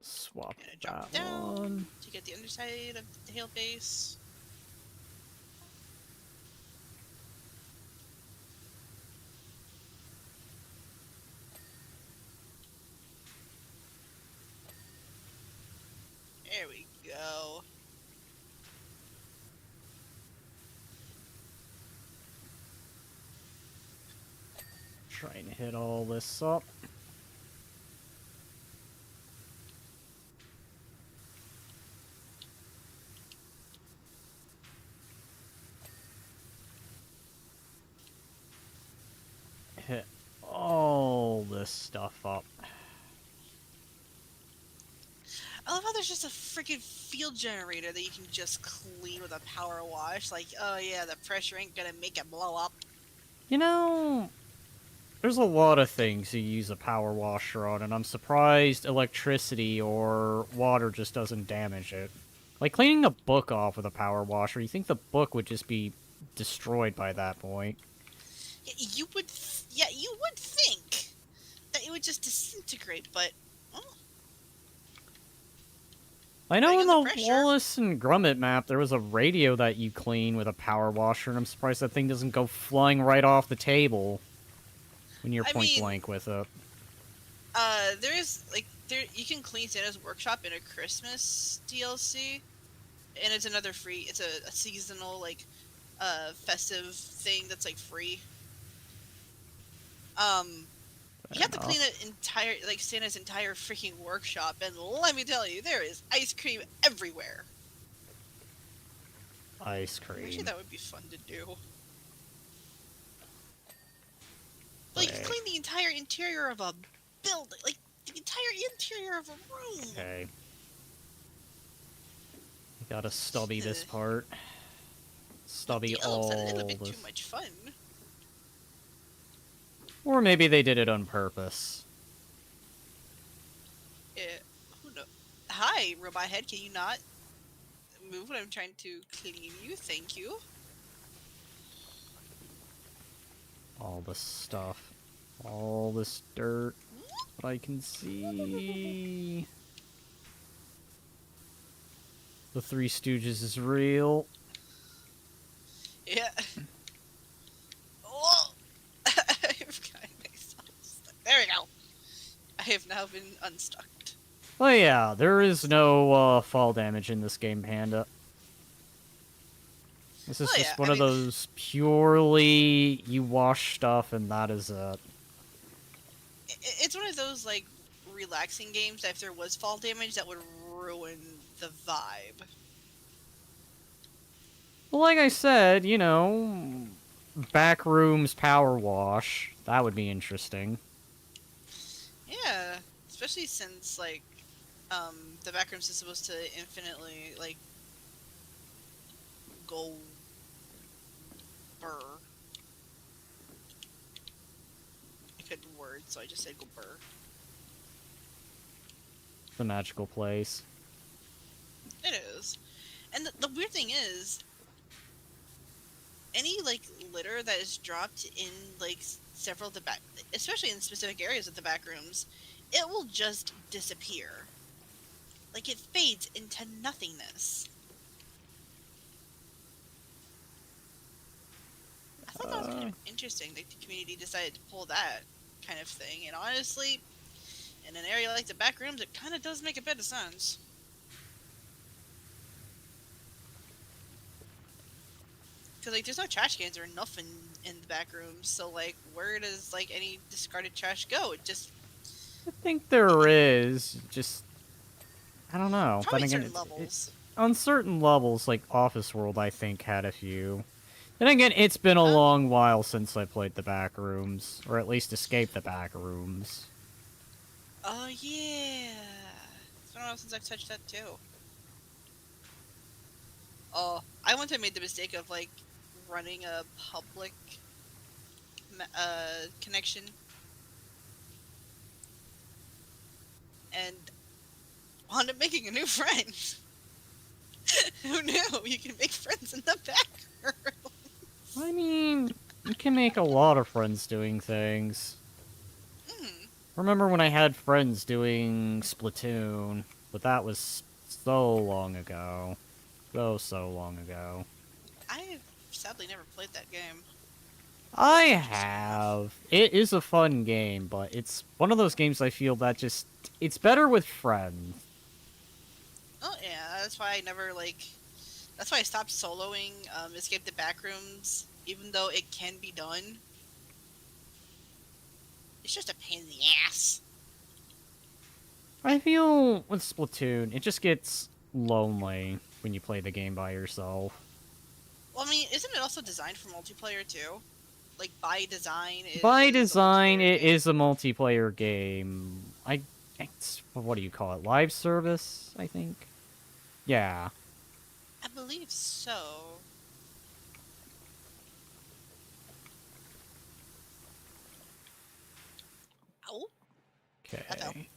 Swap Gonna drop that down one. to get the underside of the tail base. There we go. Trying to hit all this up. Hit all this stuff up. I love how there's just a freaking field generator that you can just clean with a power wash. Like, oh yeah, the pressure ain't gonna make it blow up. You know, there's a lot of things you use a power washer on, and I'm surprised electricity or water just doesn't damage it. Like cleaning a book off with a power washer, you think the book would just be destroyed by that point. Yeah, you would think that it would just disintegrate, but well, I know depending in on the the pressure. Wallace and Gromit map, there was a radio that you clean with a power washer, and I'm surprised that thing doesn't go flying right off the table when you're I point mean, blank with it. there is like there you can clean Santa's workshop in a Christmas DLC, and it's another free. It's a seasonal like festive thing that's like free. Um, you Fair have to clean enough. an entire like Santa's entire freaking workshop, and let me tell you, there is ice cream everywhere. Ice Actually, cream. that would be fun to do. Like Wait. clean the entire interior of a building, like the entire interior of a room. Okay. Gotta stubby this part. Stubby The elves a little all bit too this. much fun. Or maybe they did it on purpose. Yeah, who knows? Hi, robot head. Can you not move when I'm trying to clean you? Thank you. All this stuff. All this dirt that I can see. The Three Stooges is real. Yeah. Oh, I've got myself stuck. There we go. I have now been unstuck. Oh yeah, there is no fall damage in this game, Panda. This is Oh yeah, just one I of mean, those purely you wash stuff and that is it. it's one of those like relaxing games that if there was fall damage, that would ruin the vibe. Well, like I said, you know, backrooms power wash. That would be interesting. Yeah, especially since like the backrooms is supposed to infinitely like go burr. I couldn't word, so I just said go burr. The magical place. It is, and the weird thing is, any like litter that is dropped in like several of the back, especially in specific areas of the back rooms, it will just disappear. Like it fades into nothingness. I thought that was kind Uh, of interesting that the community decided to pull that kind of thing, and honestly, in an area like the back rooms, it kind of does make a bit of sense. Because like there's no trash cans or nothing in the back rooms, so like where does like any discarded trash go? It just I think there is. Just I don't know. Then probably again, certain it levels. on certain levels, like Office World, I think had a few. Then again, it's been a Uh, long while since I played the back rooms, or at least escaped the back rooms. oh yeah, it's been a while since I've touched that too. Oh, I once I made the mistake of like running a public connection and wound up making a new friend. Who knew? You can make friends in the background. I mean, you can make a lot of friends doing things. Hmm. Remember when I had friends doing Splatoon, but that was so long ago. So long ago. I sadly never played that game. I Looks interesting enough. have. It is a fun game, but it's one of those games I feel that just... It's better with friends. Oh yeah, that's why I never like. That's why I stopped soloing Escape the Backrooms, even though it can be done. It's just a pain in the ass. I feel with Splatoon, it just gets lonely when you play the game by yourself. Well, I mean, isn't it also designed for multiplayer too? Like by design, it By is a design, multiplayer it game. is a multiplayer game. What do you call it? Live service, I think? Yeah. I believe so. Oh, that fell. Okay.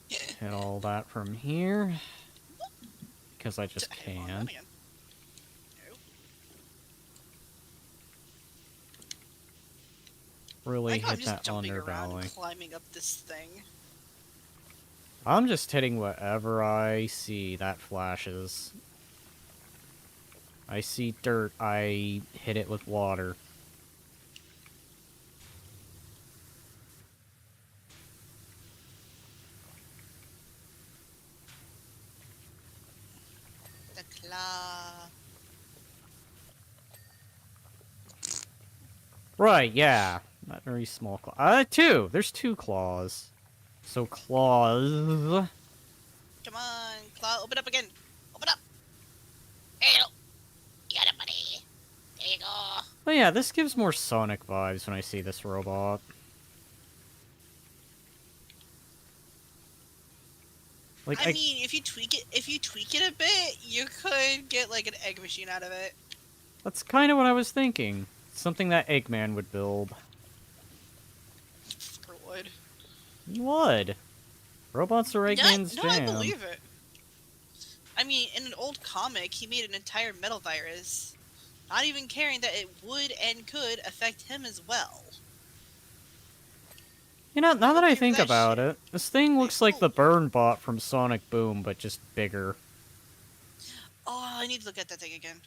Hit all that from here. Because I just I hit the wrong button can. again. No. Really I know I'm hit just that jumping around and underbelly. climbing up this thing. I'm just hitting whatever I see that flashes. I see dirt, I hit it with water. The claw. Right, yeah. Not very small claw. Two! There's two claws. So claws... Come on, claw. Open up again. Open up. There you go. You got it, buddy. There you go. Oh yeah, this gives more Sonic vibes when I see this robot. Like, I mean, if you tweak it a bit, you could get like an egg machine out of it. that's kind of what I was thinking. Something that Eggman would build. Or would. He would. Robots are Eggman's No, I jam. believe it. I mean, in an old comic, he made an entire metal virus, not even caring that it would and could affect him as well. You know, now Go that I prove think that about shit. it, this thing They looks like the fooled. Burn Bot from Sonic Boom, but just bigger. Oh, I need to look at that thing again.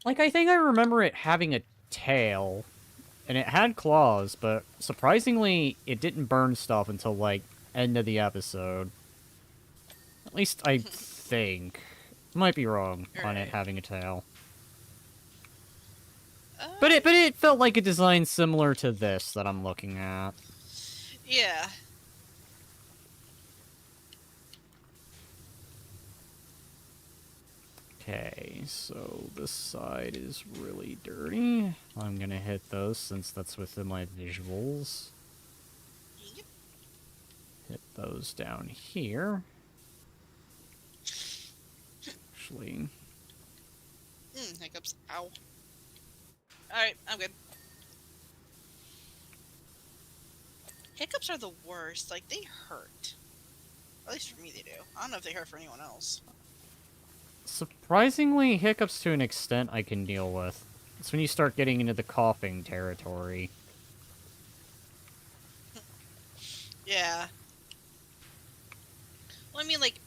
Like, I think I remember it having a tail, and it had claws, but surprisingly, it didn't burn stuff until, like, end of the episode. At least I think. Might be wrong You're on it right. having a tail. Uh, But it felt like a design similar to this that I'm looking at. yeah. Okay, so this side is really dirty. I'm gonna hit those since that's within my visuals. Yep. Hit those down here. Actually, Hiccups. Ow. Alright, I'm good. Hiccups are the worst. Like, they hurt. At least for me, they do. I don't know if they hurt for anyone else. surprisingly, hiccups to an extent I can deal with. It's when you start getting into the coughing territory. Yeah. Well, I mean, like,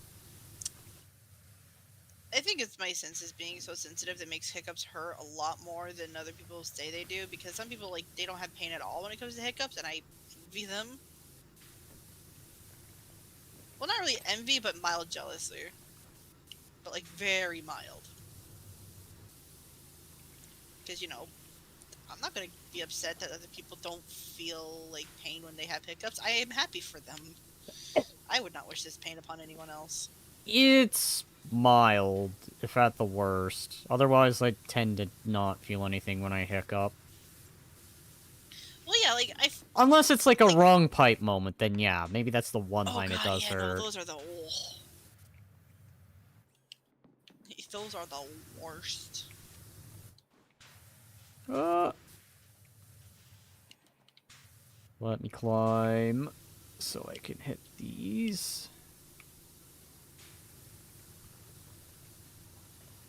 I think it's my senses being so sensitive that makes hiccups hurt a lot more than other people say they do. Because some people, like, they don't have pain at all when it comes to hiccups, and I envy them. Well, not really envy, but mild jealousy. But, like, very mild. Because, you know, I'm not going to be upset that other people don't feel, like, pain when they have hiccups. I am happy for them. I would not wish this pain upon anyone else. It's mild, if at the worst. Otherwise, I tend to not feel anything when I hiccup. Well, yeah, like, Unless it's like a like, wrong pipe moment, then yeah, maybe that's the one oh time it god, does yeah, no, hurt. those are the, oh, those are the worst. Uh, let me climb so I can hit these.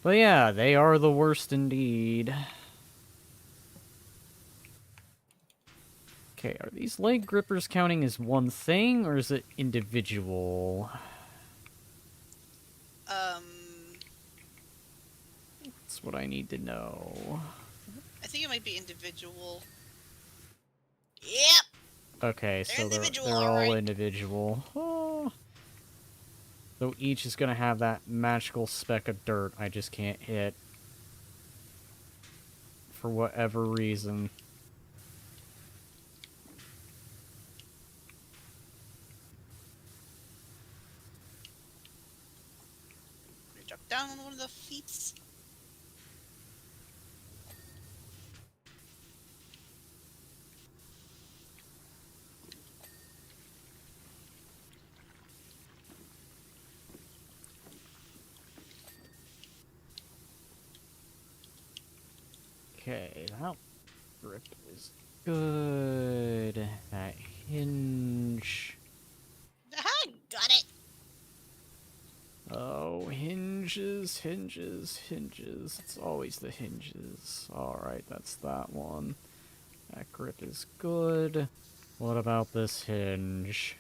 But yeah, they are the worst indeed. Okay, are these leg grippers counting as one thing, or is it individual? Um, That's what I need to know. I think it might be individual. Yep, Okay, they're so individual, they're all all right. individual. Oh. So each is gonna have that magical speck of dirt I just can't hit. For whatever reason. Drop down on one of the feet. Okay, that grip is good. That hinge. Aha, got it. Oh, hinges, hinges, hinges. It's always the hinges. Alright, that's that one. That grip is good. What about this hinge?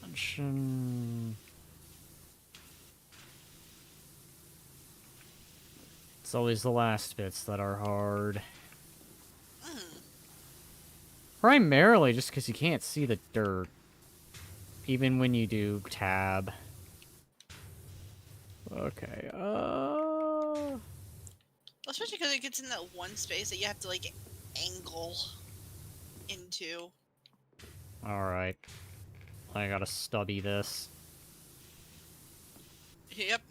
Suspension. It's always the last bits that are hard. Mm. Primarily just because you can't see the dirt. Even when you do tab. Okay, Especially because it gets in that one space that you have to like angle into. Alright. I gotta stubby this. Yep.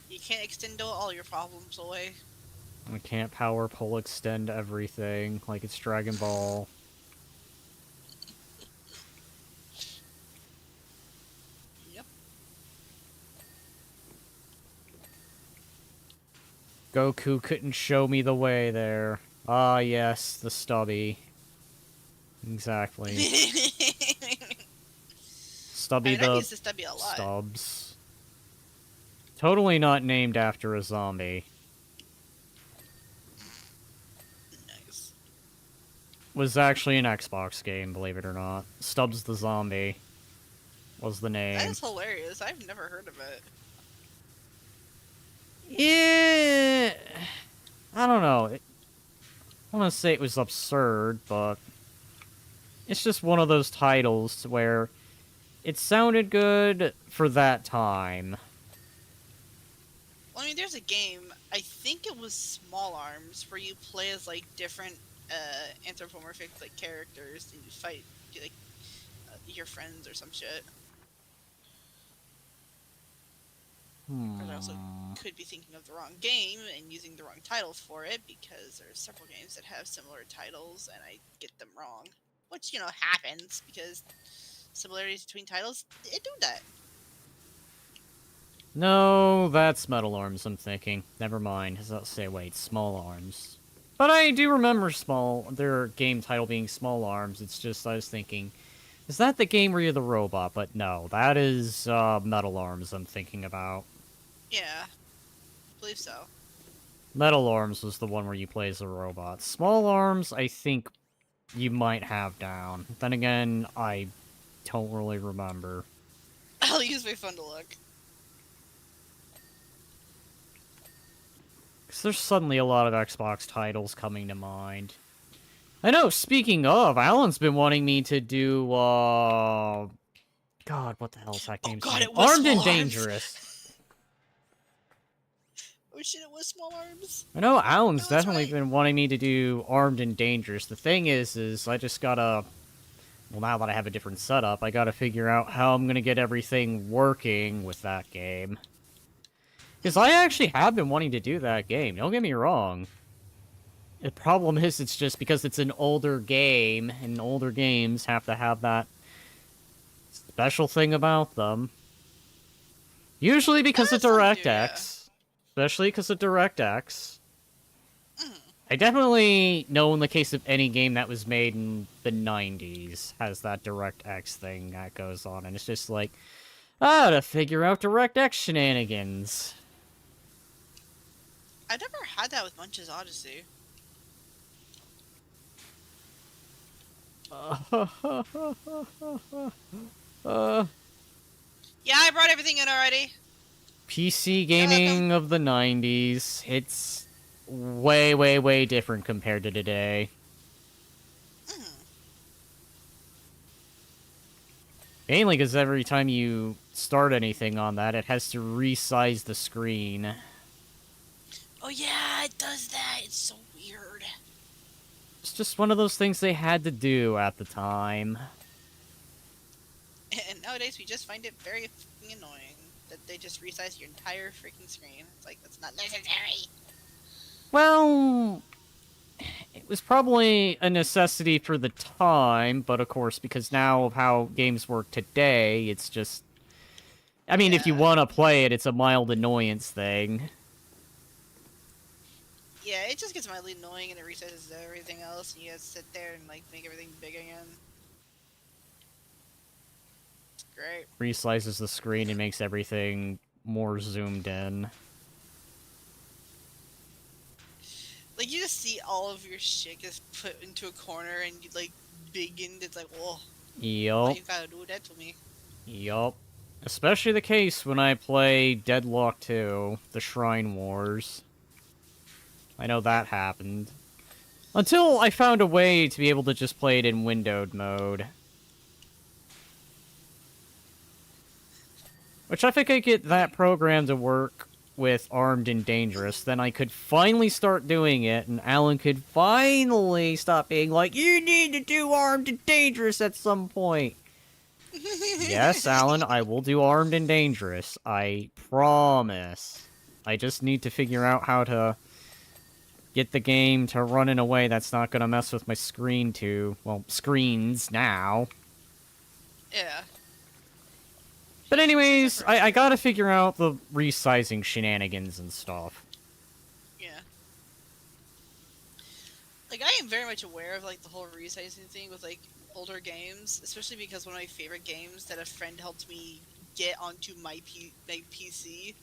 You can't extend all your problems away. I can't power pull extend everything like it's Dragon Ball. Yep. Goku couldn't show me the way there. Ah, yes, the stubby. Exactly. I Stubby mean, I've the used this stubby a lot. Stubbs. Totally not named after a zombie. Nice. Was actually an Xbox game, believe it or not. Stubbs the Zombie was the That name. is hilarious. I've never heard of it. Yeah, I don't know. I want to say it was absurd, but it's just one of those titles where it sounded good for that time. Well, I mean, there's a game. I think it was Small Arms, where you play as like different anthropomorphic like characters and you fight like your friends or some shit. But I also Hmm. could be thinking of the wrong game and using the wrong titles for it because there's several games that have similar titles and I get them wrong, which happens because similarities between titles it do that. No, that's Metal Arms, I'm thinking. Never mind. I'll say, wait, Small Arms. But I do remember their game title being Small Arms. It's just, I was thinking, is that the game where you're the robot? But no, that is Metal Arms I'm thinking about. Yeah, I believe so. Metal Arms was the one where you play as a robot. Small Arms, I think you might have down. Then again, I don't really remember. I'll use my phone to look. Because there's suddenly a lot of Xbox titles coming to mind. I know, speaking of, Alan's been wanting me to do, God, what the hell is that Oh game's god, name? it was Armed Small and Arms. Dangerous. Oh shit, it was Small Arms. I know Alan's Oh, that's definitely right. been wanting me to do Armed and Dangerous. The thing is I just gotta... Well, now that I have a different setup, I gotta figure out how I'm gonna get everything working with that game. Because I actually have been wanting to do that game, don't get me wrong. The problem is, it's just because it's an older game, and older games have to have that special thing about them. Usually because of Some do, yeah. DirectX. Especially because of DirectX. Mm. I definitely know in the case of any game that was made in the 90s has that DirectX thing that goes on, and it's just like, to figure out DirectX shenanigans. I never had that with Munch's Odyssey. uh, Yeah, I brought everything in already. PC You're welcome. gaming of the 90s, it's way, way, way different compared to today. Mm. Mainly because every time you start anything on that, it has to resize the screen. Oh yeah, it does that. It's so weird. It's just one of those things they had to do at the time. And nowadays we just find it very fucking annoying that they just resize your entire freaking screen. It's like, that's not necessary. Well, it was probably a necessity for the time, but of course, because now of how games work today, it's just... I mean, if you Yeah. want to play it, it's a mild annoyance thing. Yeah, it just gets mildly annoying and it resizes everything else and you gotta sit there and like make everything big again. It's great. Reslices the screen and makes everything more zoomed in. Like you just see all of your shit gets put into a corner and you like big and it's like, whoa, why Yup. you gotta do that to me? Yup. Especially the case when I play Deadlock 2, The Shrine Wars. I know that happened. Until I found a way to be able to just play it in windowed mode. Which I think I get that program to work with Armed and Dangerous, then I could finally start doing it, and Alan could finally stop being like, you need to do Armed and Dangerous at some point. Yes, Alan, I will do Armed and Dangerous. I promise. I just need to figure out how to get the game to run in a way that's not going to mess with my screen screens now. Yeah. But anyways, I gotta figure out the resizing shenanigans and stuff. Yeah. Like I am very much aware of like the whole resizing thing with like older games, especially because one of my favorite games that a friend helped me get onto my PC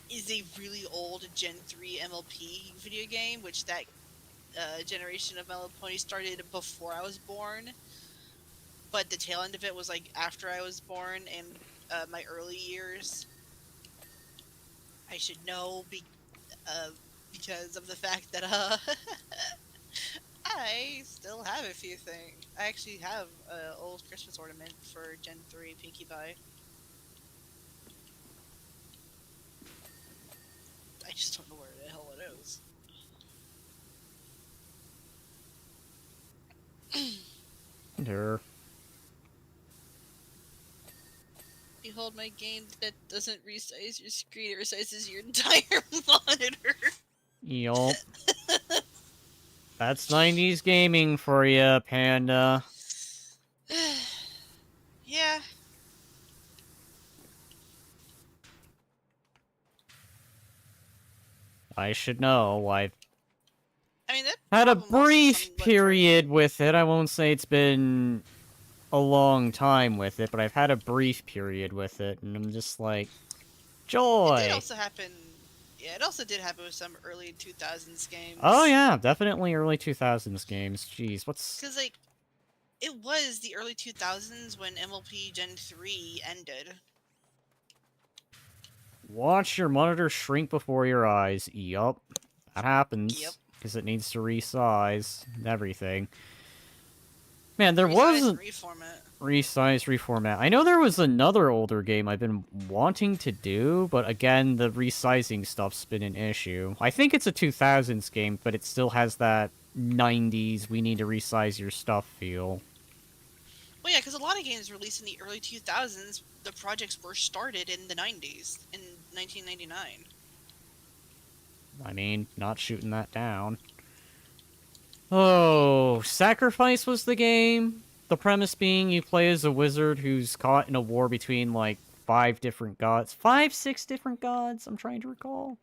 is a really old Gen 3 MLP video game, which that generation of MLP Pony started before I was born, but the tail end of it was like after I was born and my early years. I should know because of the fact that I still have a few things. I actually have an old Christmas ornament for Gen 3 Pinkie Pie. I just don't know where the hell it is. There. Behold my game that doesn't resize your screen, it resizes your entire monitor. Yup. That's 90s gaming for you, Panda. Yeah. I should know. I've I mean, that had a problem also brief somewhat period with it. I won't say it's been a long time with it, but I've had a brief period with it, and I'm just like, It joy. did also happen. Yeah, it also did happen with some early 2000s games. Oh yeah, definitely early 2000s games. Jeez, what's... Because, like, it was the early 2000s when MLP Gen 3 ended. Watch your monitor shrink before your eyes. Yup. That happens. Yep. Because it needs to resize and everything. Man, there Resize was and a reformat. resize, reformat. I know there was another older game I've been wanting to do, but again, the resizing stuff's been an issue. I think it's a 2000s game, but it still has that 90s, we need to resize your stuff feel. Well, yeah, because a lot of games released in the early 2000s, the projects were started in the 90s, in 1999. I mean, not shooting that down. Oh, Sacrifice was the game? The premise being you play as a wizard who's caught in a war between, like, 5 different gods. 5, 6 different gods, I'm trying to recall.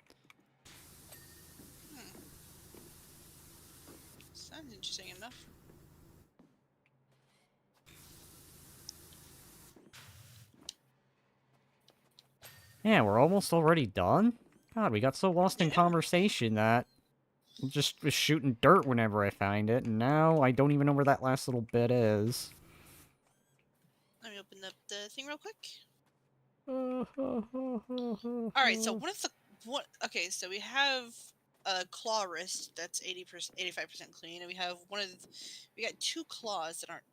Yeah, we're almost already done? God, we got so lost in Yeah. conversation that I just was shooting dirt whenever I find it, and now I don't even know where that last little bit is. Let me open up the thing real quick. All right, so what? Okay, so we have a claw wrist that's 80%, 85% clean, and we have we got 2 claws that aren't.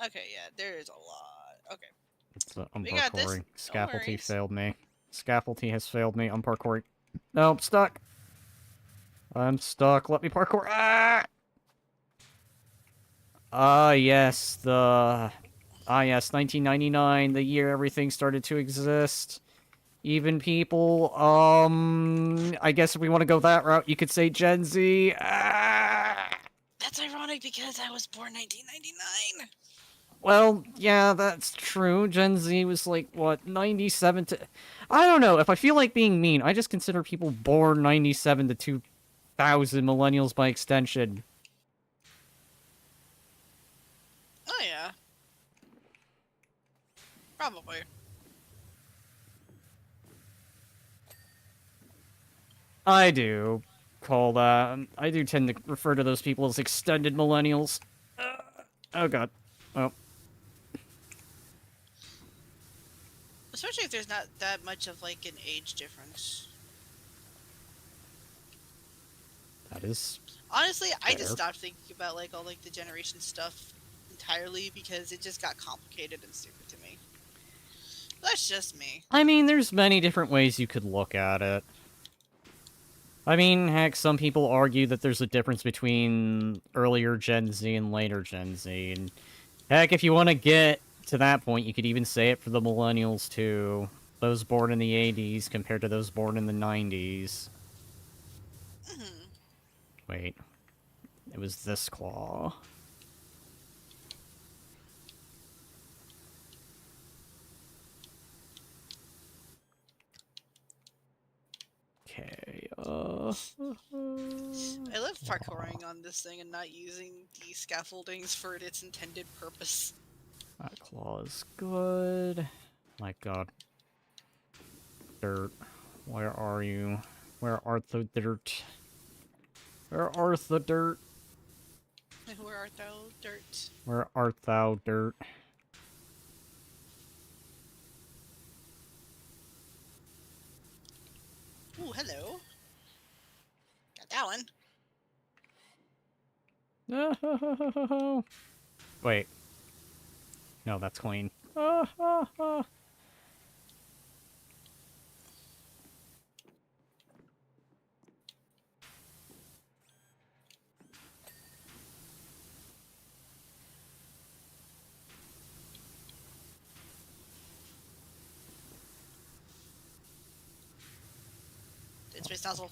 Okay, yeah, there is a lot. Okay, It's we got this. unparkouring. No Scaffolding worries. failed me. Scaffolding has failed me. Unparkouring. No, I'm stuck. I'm stuck. Let me parkour. Ah! Yes, yes, 1999, the year everything started to exist. Even people, I guess if we want to go that route, you could say Gen Z. Ah! That's ironic because I was born 1999. Well, yeah, that's true. Gen Z was like, what, 97 to... I don't know, if I feel like being mean, I just consider people born 97 to 2000 millennials by extension. Oh yeah, probably. I do I do tend to refer to those people as extended millennials. Oh god. Oh, Especially if there's not that much of like an age difference. that is Honestly, I just fair. stopped thinking about like all like the generation stuff entirely because it just got complicated and stupid to me. That's just me. I mean, there's many different ways you could look at it. I mean, heck, some people argue that there's a difference between earlier Gen Z and later Gen Z, and heck, if you want to get to that point, you could even say it for the millennials, too. Those born in the 80s compared to those born in the 90s. Hmm. Wait, it was this claw. Okay, I love claw. parkouring on this thing and not using the scaffoldings for its intended purpose. That claw is good. My god. Dirt. Where are you? Where art the dirt? Where art the dirt? Where art thou, dirt? Where art thou, dirt? Ooh, hello. Got that one. Wait. No, that's clean. Dead space nozzle.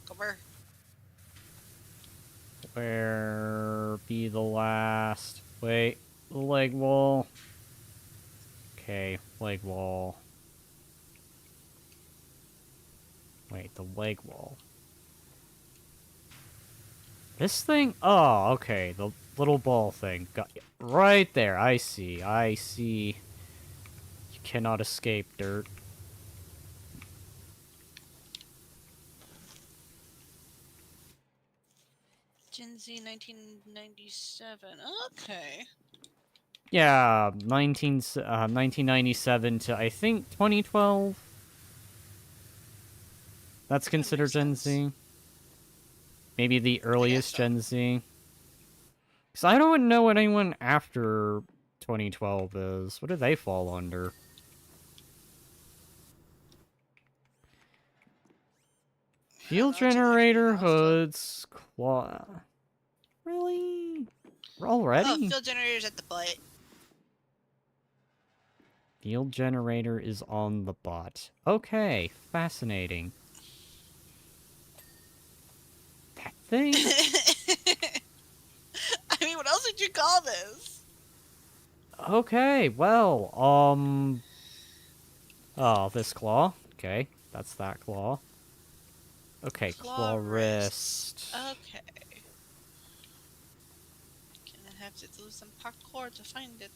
Come here. Where be the last? Wait, the leg wall. Okay, leg wall. Wait, the leg wall. This thing? Oh, okay, the little ball thing. Got you. Right there, I see, I see. You cannot escape, dirt. Gen Z 1997. Okay. Yeah, 1997 to, I think, 2012? That's That considered makes Gen sense. Z? Maybe the I guess earliest so. Gen Z? Because I don't know what anyone after 2012 is. What do they fall under? I don't Fuel know. Too new for you generator, now still. hoods, claw... Really? Oh, Already? field generators at the butt. Field generator is on the bot. Okay, fascinating. That thing? I mean, what else would you call this? Okay, well, Oh, this claw. Okay, that's that claw. Okay, Claw claw wrists. wrist. Okay. Gonna have to do some parkour to find it.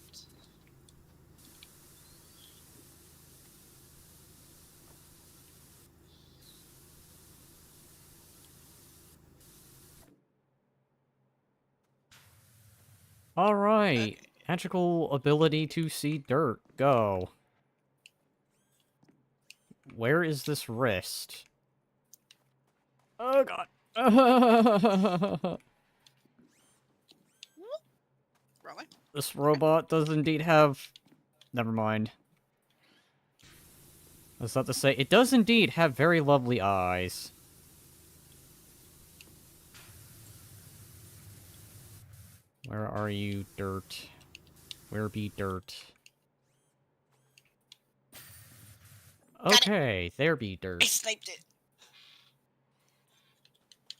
Alright. Okay. Magical ability to see dirt. Go. Where is this wrist? Oh god. Whoop. Wrong way. This robot does indeed have... Never mind. That's not to say... It does indeed have very lovely eyes. Where are you, dirt? Where be dirt? Got it. Okay, there be I dirt. sniped it.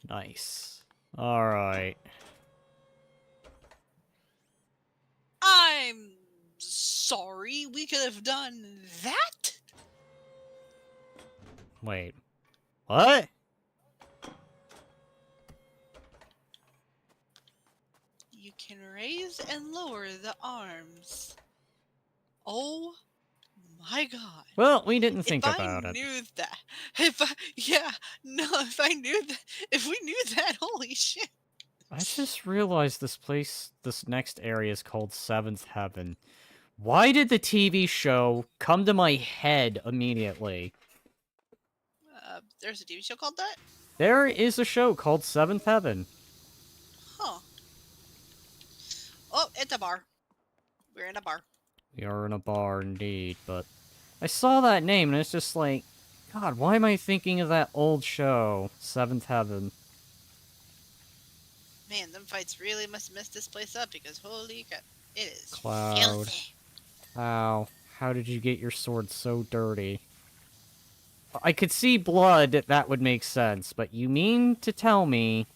Nice. Alright. I'm sorry. We could have done that. Wait. What? You can raise and lower the arms. Oh my god. Well, we didn't If think I about it. knew that, if I knew that, if we knew that, holy shit. I just realized this next area is called Seventh Heaven. Why did the TV show come to my head immediately? There's a TV show called that? There is a show called Seventh Heaven. Huh. Oh, it's a bar. We're in a bar. We are in a bar indeed, but I saw that name and it's just like, God, why am I thinking of that old show, Seventh Heaven? Man, them fights really must have messed this place up because holy crap, it is Cloud. filthy. Ow, how did you get your sword so dirty? I could see blood, that would make sense, but you mean to tell me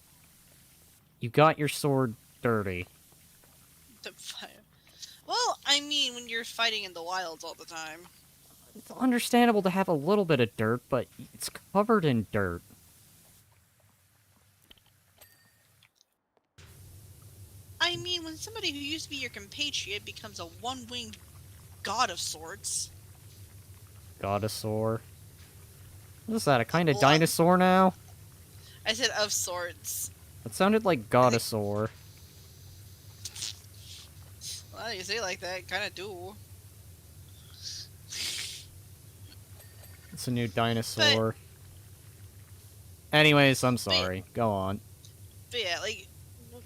you got your sword dirty? The fire. Well, I mean, when you're fighting in the wilds all the time. It's understandable to have a little bit of dirt, but it's covered in dirt. I mean, when somebody who used to be your compatriot becomes a one-winged god of sorts. Godosaur. What is that, a kind of Well, dinosaur now? I said of sorts. That sounded like Godosaur. Well, you say it like that, kind of do. It's a new dinosaur. Anyways, I'm sorry. Go on. But yeah, like,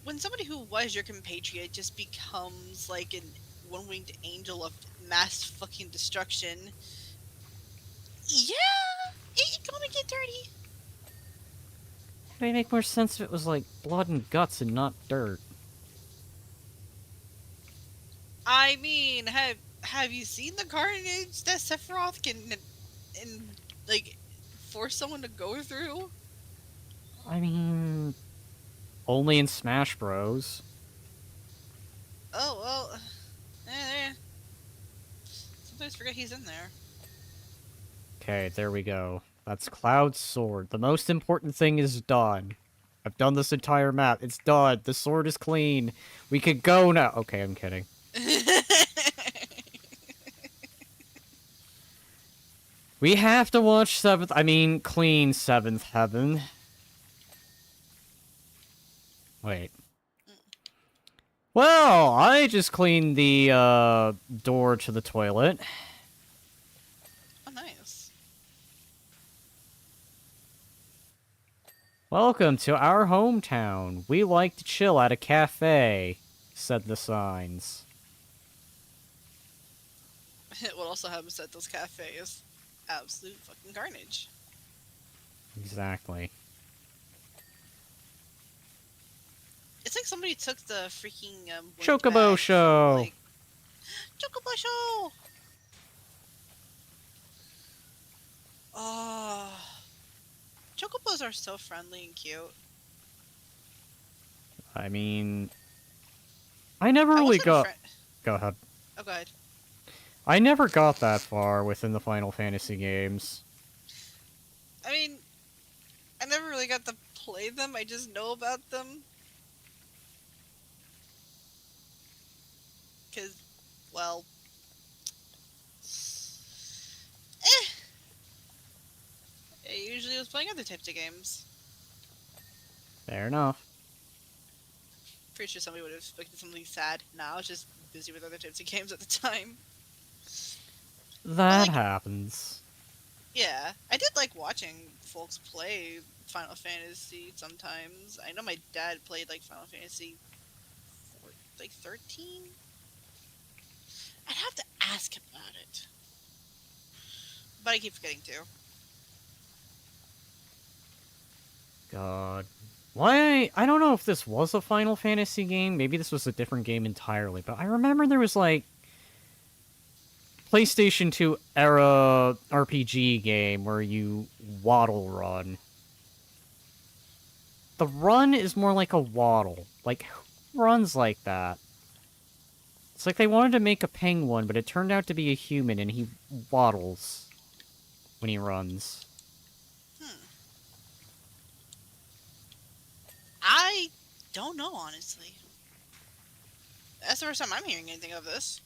when somebody who was your compatriot just becomes like an one-winged angel of mass fucking destruction, yeah, it's gonna get dirty. It would make more sense if it was like blood and guts and not dirt. I mean, have you seen the carnage that Sephiroth can and like force someone to go through? I mean, only in Smash Bros. Oh well, eh. Sometimes forget he's in there. Okay, there we go. That's Cloud's sword. The most important thing is done. I've done this entire map. It's done. The sword is clean. We could go now. Okay, I'm kidding. We have to watch clean Seventh Heaven. Wait. Well, I just cleaned the, door to the toilet. Oh, nice. Welcome to our hometown. We like to chill at a cafe, said the signs. What also happens at those cafes? Absolute fucking carnage. Exactly. It's like somebody took the freaking wind Chocobo bag show! From, like, Chocobo show! Oh, chocobos are so friendly and cute. I mean... I never I really wasn't a got... friend. Go ahead. Oh, go ahead. I never got that far within the Final Fantasy games. I mean, I never really got to play them. I just know about them. Because, well... I usually was playing other types of games. Fair enough. Pretty sure somebody would have expected something sad. Now I was just busy with other types of games at the time. But That like, happens. yeah, I did like watching folks play Final Fantasy sometimes. I know my dad played like Final Fantasy, like 13. I'd have to ask him about it, but I keep forgetting to. God. Why? I don't know if this was a Final Fantasy game. Maybe this was a different game entirely. But I remember there was like PlayStation 2 era RPG game where you waddle run. The run is more like a waddle. Like, who runs like that? It's like they wanted to make a penguin, but it turned out to be a human, and he waddles when he runs. Hmm. I don't know honestly. That's the first time I'm hearing anything of this.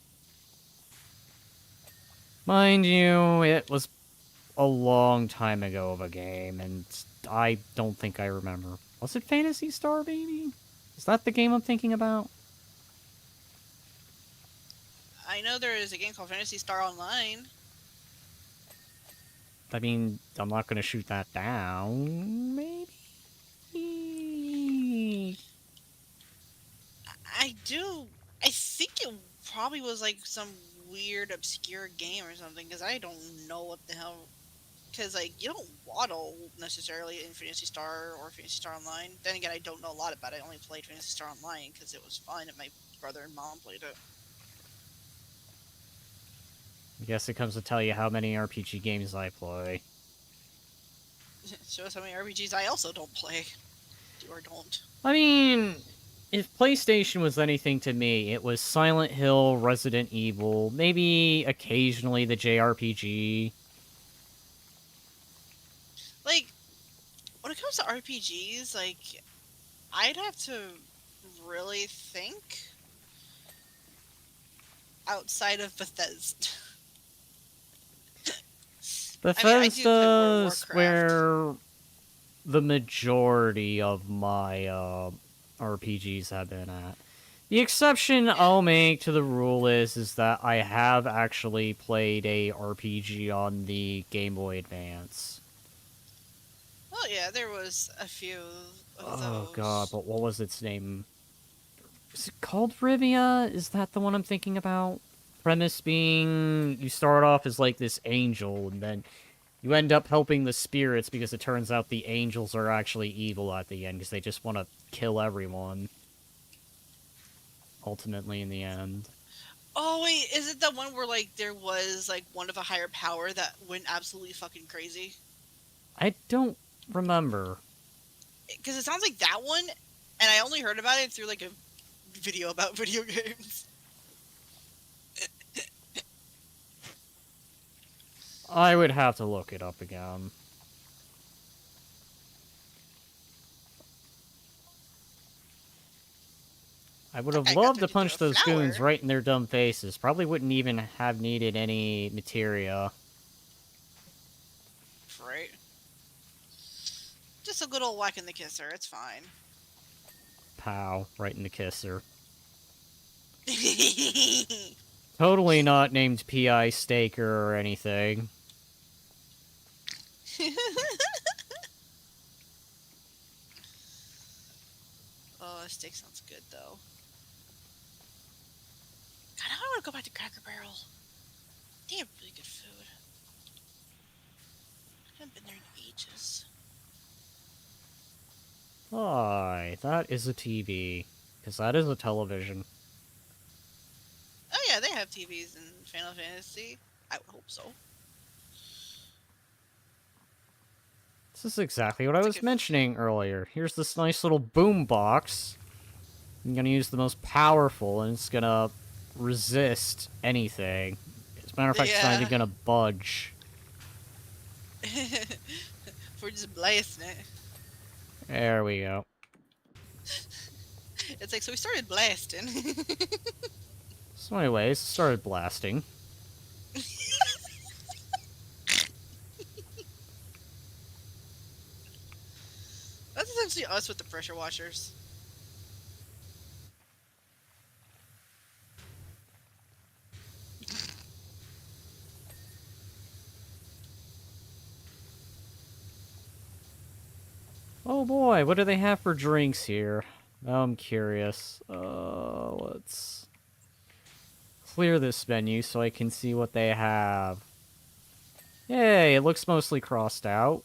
Mind you, it was a long time ago of a game, and I don't think I remember. Was it Phantasy Star, maybe? Is that the game I'm thinking about? I know there is a game called Fantasy Star Online. I mean, I'm not gonna shoot that down, maybe? I do. I think it probably was like some weird obscure game or something because I don't know what the hell. Because like you don't waddle necessarily in Fantasy Star or Fantasy Star Online. Then again, I don't know a lot about it. I only played Fantasy Star Online because it was fun and my brother and mom played it. I guess it comes to tell you how many RPG games I play. Shows how many RPGs I also don't play or don't. I mean, if PlayStation was anything to me, it was Silent Hill, Resident Evil, maybe occasionally the JRPG. Like when it comes to RPGs, like I'd have to really think outside of Bethesda. I mean, I do play World of Bethesda's Warcraft. where the majority of my RPGs have been at. The exception Yeah. I'll make to the rule is that I have actually played a RPG on the Game Boy Advance. Well, yeah, there was a few of Oh god, those. but what was its name? Is it called Rivia? Is that the one I'm thinking about? Premise being you start off as like this angel, and then you end up helping the spirits because it turns out the angels are actually evil at the end because they just want to kill everyone. Ultimately, in the end. Oh wait, is it the one where like there was like one of a higher power that went absolutely fucking crazy? I don't remember. Because it sounds like that one, and I only heard about it through like a video about video games. I would have to look it up again. I would have I got loved to turned into punch a those goons flower. right in their dumb faces. Probably wouldn't even have needed any materia. Right. Just a good old whack in the kisser. It's fine. Pow, right in the kisser. Totally not named P.I. Staker or anything. Oh, that steak sounds good though. God, I want to go back to Cracker Barrel. They have really good food. I haven't been there in ages. Aye, that is a TV. Because that is a television. Oh yeah, they have TVs in Final Fantasy. I would hope so. This is exactly what I It's like was if mentioning earlier. Here's this nice little boom box. I'm gonna use the most powerful, and it's gonna resist anything. As a matter of fact, it's not even yeah, gonna budge. for just blasting it. There we go. It's like so we started blasting. So anyways, it started blasting. That's essentially us with the pressure washers. Oh boy, what do they have for drinks here? I'm curious. Let's clear this menu so I can see what they have. Yay, it looks mostly crossed out.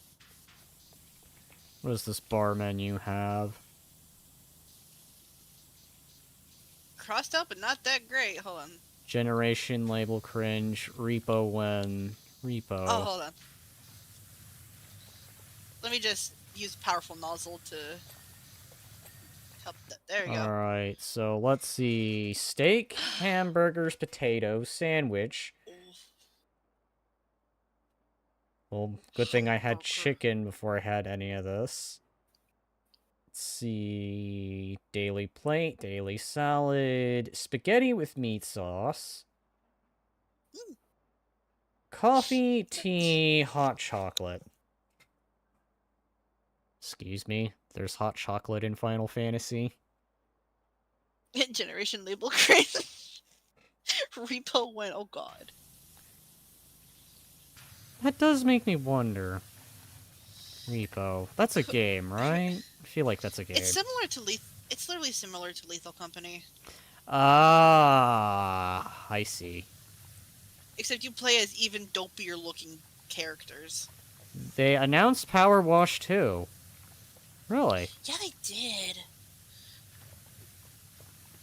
What does this bar menu have? Crossed out, but not that great. Hold on. Generation, label cringe, repo when... Oh, Repo. hold on. Let me just use powerful nozzle to help that. There we go. Alright, so let's see. Steak, hamburgers, potatoes, sandwich. Well, good thing I had Hamburger. chicken before I had any of this. Let's see. Daily plate, daily salad, spaghetti with meat sauce, Mm. coffee, tea, hot chocolate. Excuse me, there's hot chocolate in Final Fantasy. Generation label crate. Repo went. Oh god. That does make me wonder. Repo. That's a game, right? I feel like that's a It's game. similar to It's literally similar to Lethal Company, Ah, I see. except you play as even dopier looking characters. They announced Power Wash 2. Really? Yeah, they did.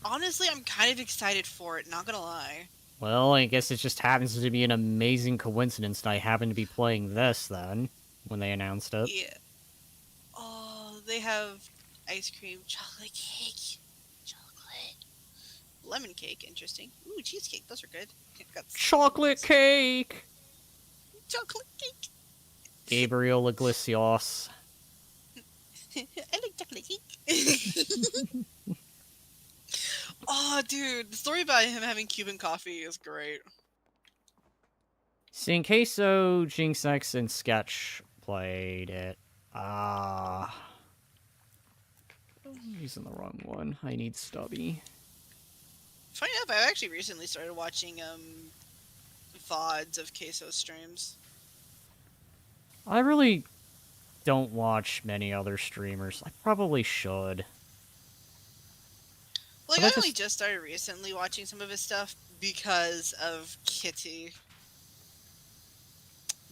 Honestly, I'm kind of excited for it. Not gonna lie. Well, I guess it just happens to be an amazing coincidence that I happen to be playing this then, when they announced it. Yeah. Oh, they have ice cream, chocolate cake, chocolate, lemon cake. Interesting. Ooh, cheesecake. Those are good. Got Chocolate cake! chocolate cake. Gabriel Iglesias. I like chocolate cake. Oh, dude, the story about him having Cuban coffee is great. Seeing Queso, Jinx X, and Sketch played it. I'm using the wrong one. I need Stubby. Funny enough, I actually recently started watching VODs of Queso streams. I really don't watch many other streamers. I probably should. Like, But I only just started recently watching some of his stuff because of Kitty.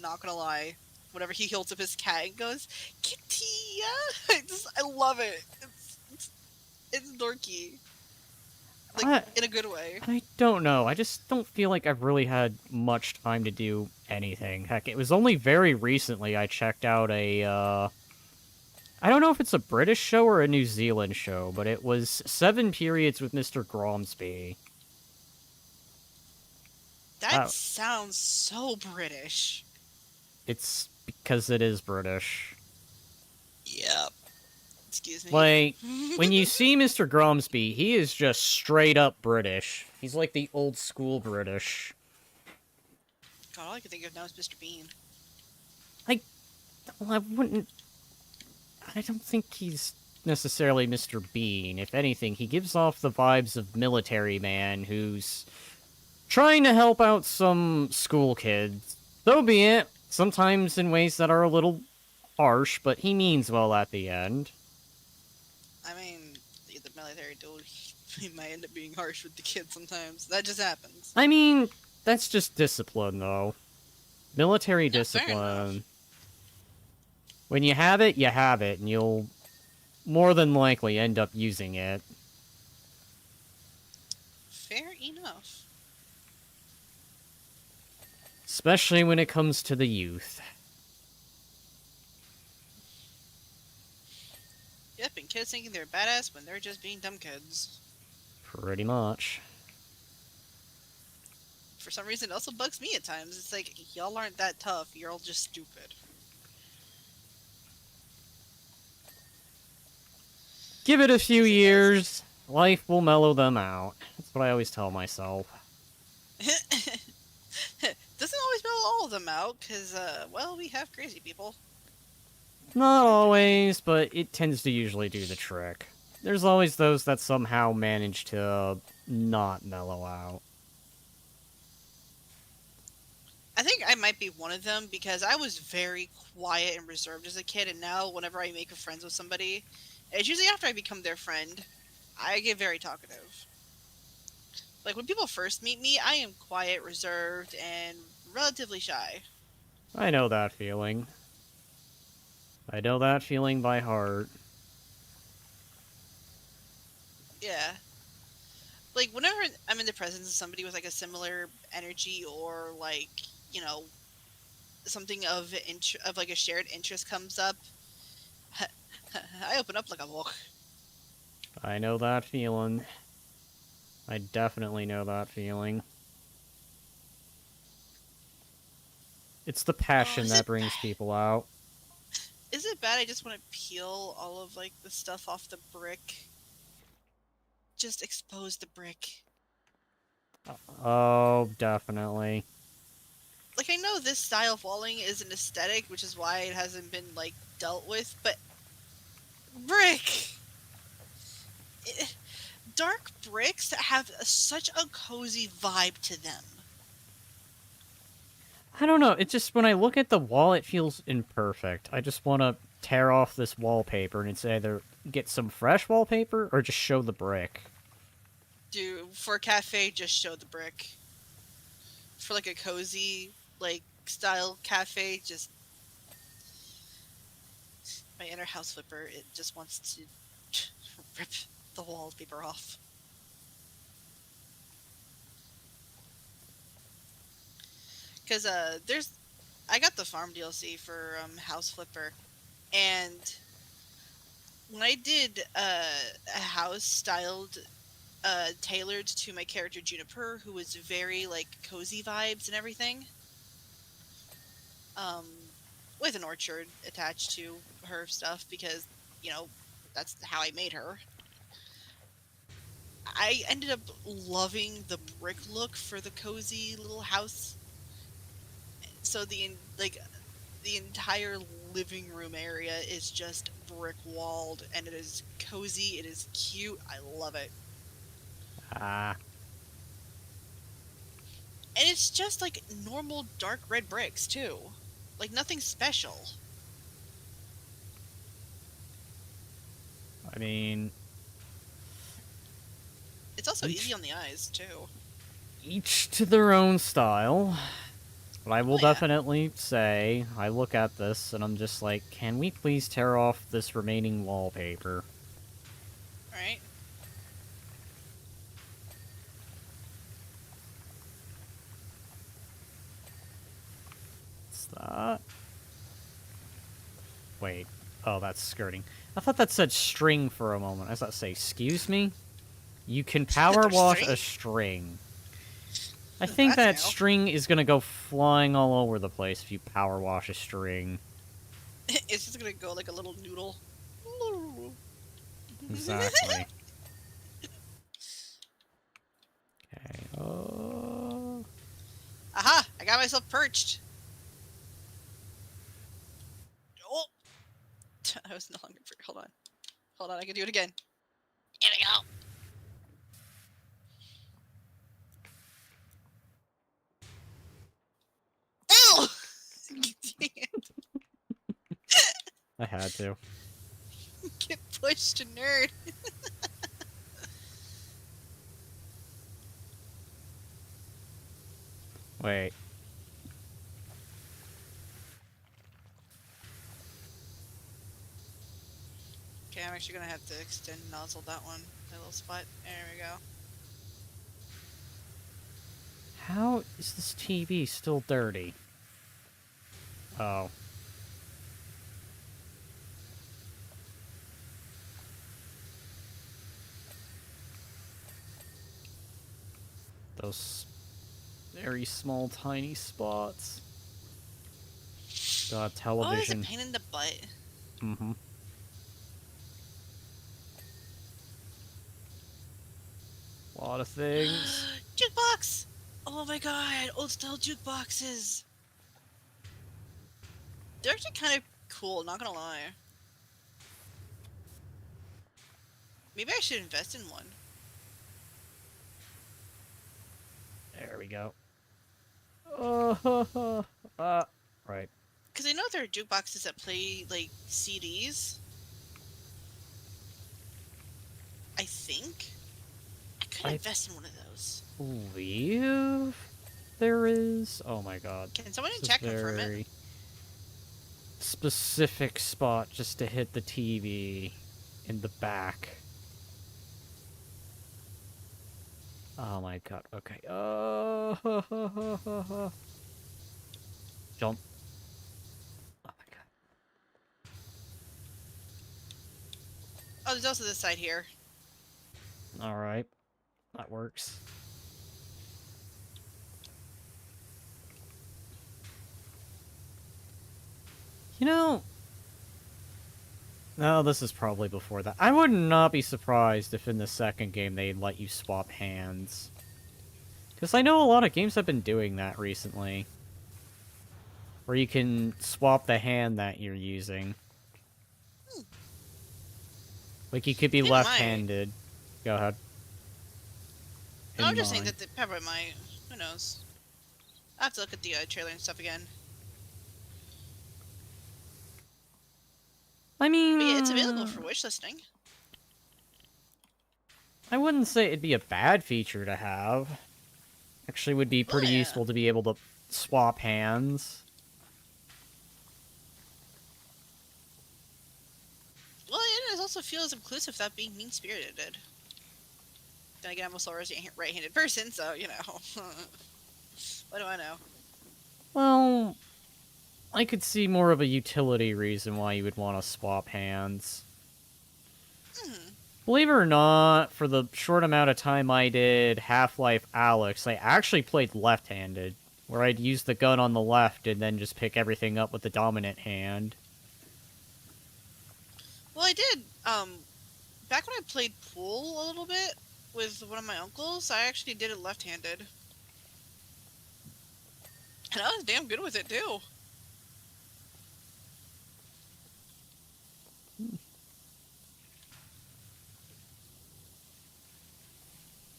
Not gonna lie. Whenever he holds up his cat and goes, Kitty! I love it. It's dorky. Like, in a good way. I don't know. I just don't feel like I've really had much time to do anything. Heck, it was only very recently I checked out I don't know if it's a British show or a New Zealand show, but it was 7 Periods with Mr. Gromsby. That sounds so British. It's because it is British. Yep. Excuse me. Like, when you see Mr. Gromsby, he is just straight up British. He's like the old school British. God, all I can think of now is Mr. Bean. Well, I don't think he's necessarily Mr. Bean. If anything, he gives off the vibes of military man who's trying to help out some school kids. So be it, sometimes in ways that are a little harsh, but he means well at the end. I mean, the military dude, he might end up being harsh with the kids sometimes. That just happens. I mean, that's just discipline, though. Military Yeah, fair discipline. enough. When you have it, and you'll more than likely end up using it. Fair enough. Especially when it comes to the youth. Yep, and kids thinking they're badass when they're just being dumb kids. Pretty much. For some reason, it also bugs me at times. It's like, y'all aren't that tough, you're all just stupid. Give it a few years, life will mellow them out. That's what I always tell myself. Doesn't always mellow all of them out, because, well, we have crazy people. Not always, but it tends to usually do the trick. There's always those that somehow manage to not mellow out. I think I might be one of them because I was very quiet and reserved as a kid, and now whenever I make a friends with somebody, it's usually after I become their friend, I get very talkative. Like when people first meet me, I am quiet, reserved, and relatively shy. I know that feeling. I know that feeling by heart. Yeah. Like whenever I'm in the presence of somebody with like a similar energy or like, you know, something of like a shared interest comes up, I open up like a book. I know that feeling. I definitely know that feeling. It's the Oh, passion that brings people out. is it bad? I just want to peel all of like the stuff off the brick. Just expose the brick. Oh, definitely. Like I know this style of walling is an aesthetic, which is why it hasn't been like dealt with, but brick. It, dark bricks have such a cozy vibe to them. I don't know. It just, when I look at the wall, it feels imperfect. I just want to tear off this wallpaper and it's either get some fresh wallpaper or just show the brick. Dude, for a cafe, just show the brick. For like a cozy like style cafe, just my inner house flipper, it just wants to rip the wallpaper off. Because there's I got the farm DLC for House Flipper, and when I did a house styled tailored to my character Juniper, who was very like cozy vibes and everything, um, with an orchard attached to her stuff because you know that's how I made her. I ended up loving the brick look for the cozy little house. So the entire living room area is just brick walled and it is cozy, it is cute. I love it. Ah, And it's just like normal dark red bricks too. Like nothing special. I mean, It's also each easy on the eyes too. each to their own style. But I will Oh yeah. definitely say, I look at this and I'm just like, can we please tear off this remaining wallpaper? All right. What's that? Wait. Oh, that's skirting. I thought that said string for a moment. I was about to say, excuse me? You can power There's wash a three? string. I think That's that new. string is gonna go flying all over the place if you power wash a string. It's just gonna go like a little noodle. Exactly. Okay. Oh. Aha! I got myself perched. Oh, I was no longer. Hold on. Hold on. I can do it again. Here we go. Oh! I had to. Get pushed, nerd. Wait. Okay, I'm actually gonna have to extend nozzle that one. That little spot. There we go. How is this TV still dirty? Oh. Those very small, tiny spots. God, Oh, it's a television. pain in the butt. Mm-hmm. A lot of things. Jukebox! Oh my god, old style jukeboxes. They're actually kind of cool, not gonna lie. Maybe I should invest in one. There we go. Right. Because I know there are jukeboxes that play like CDs. I think I could I invest in one of those. believe there is. Oh my god. Can someone in This is chat confirm it? very specific spot just to hit the TV in the back. Oh my god. Okay. Jump. Oh my god. Oh, there's also this side here. All right. That works. You know, no, this is probably before that. I would not be surprised if in the second game they let you swap hands. Because I know a lot of games have been doing that recently. Where you can swap the hand that you're using. Hmm. Like, you could be People might. left-handed. Go ahead. No, I'm In just saying mine. that the Pepper might. Who knows? I have to look at the trailer and stuff again. I But yeah, it's available mean... for wish listing. I wouldn't say it'd be a bad feature to have. Actually, would be Oh pretty yeah. useful to be able to swap hands. Well, it also feels inclusive without being mean spirited. Then again, I'm also a right-handed person, so you know. What do I know? Well, I could see more of a utility reason why you would want to swap hands. Hmm. Believe it or not, for the short amount of time I did Half-Life Alyx, I actually played left-handed, where I'd use the gun on the left and then just pick everything up with the dominant hand. Well, I did. Back when I played pool a little bit with one of my uncles, I actually did it left-handed, and I was damn good with it too.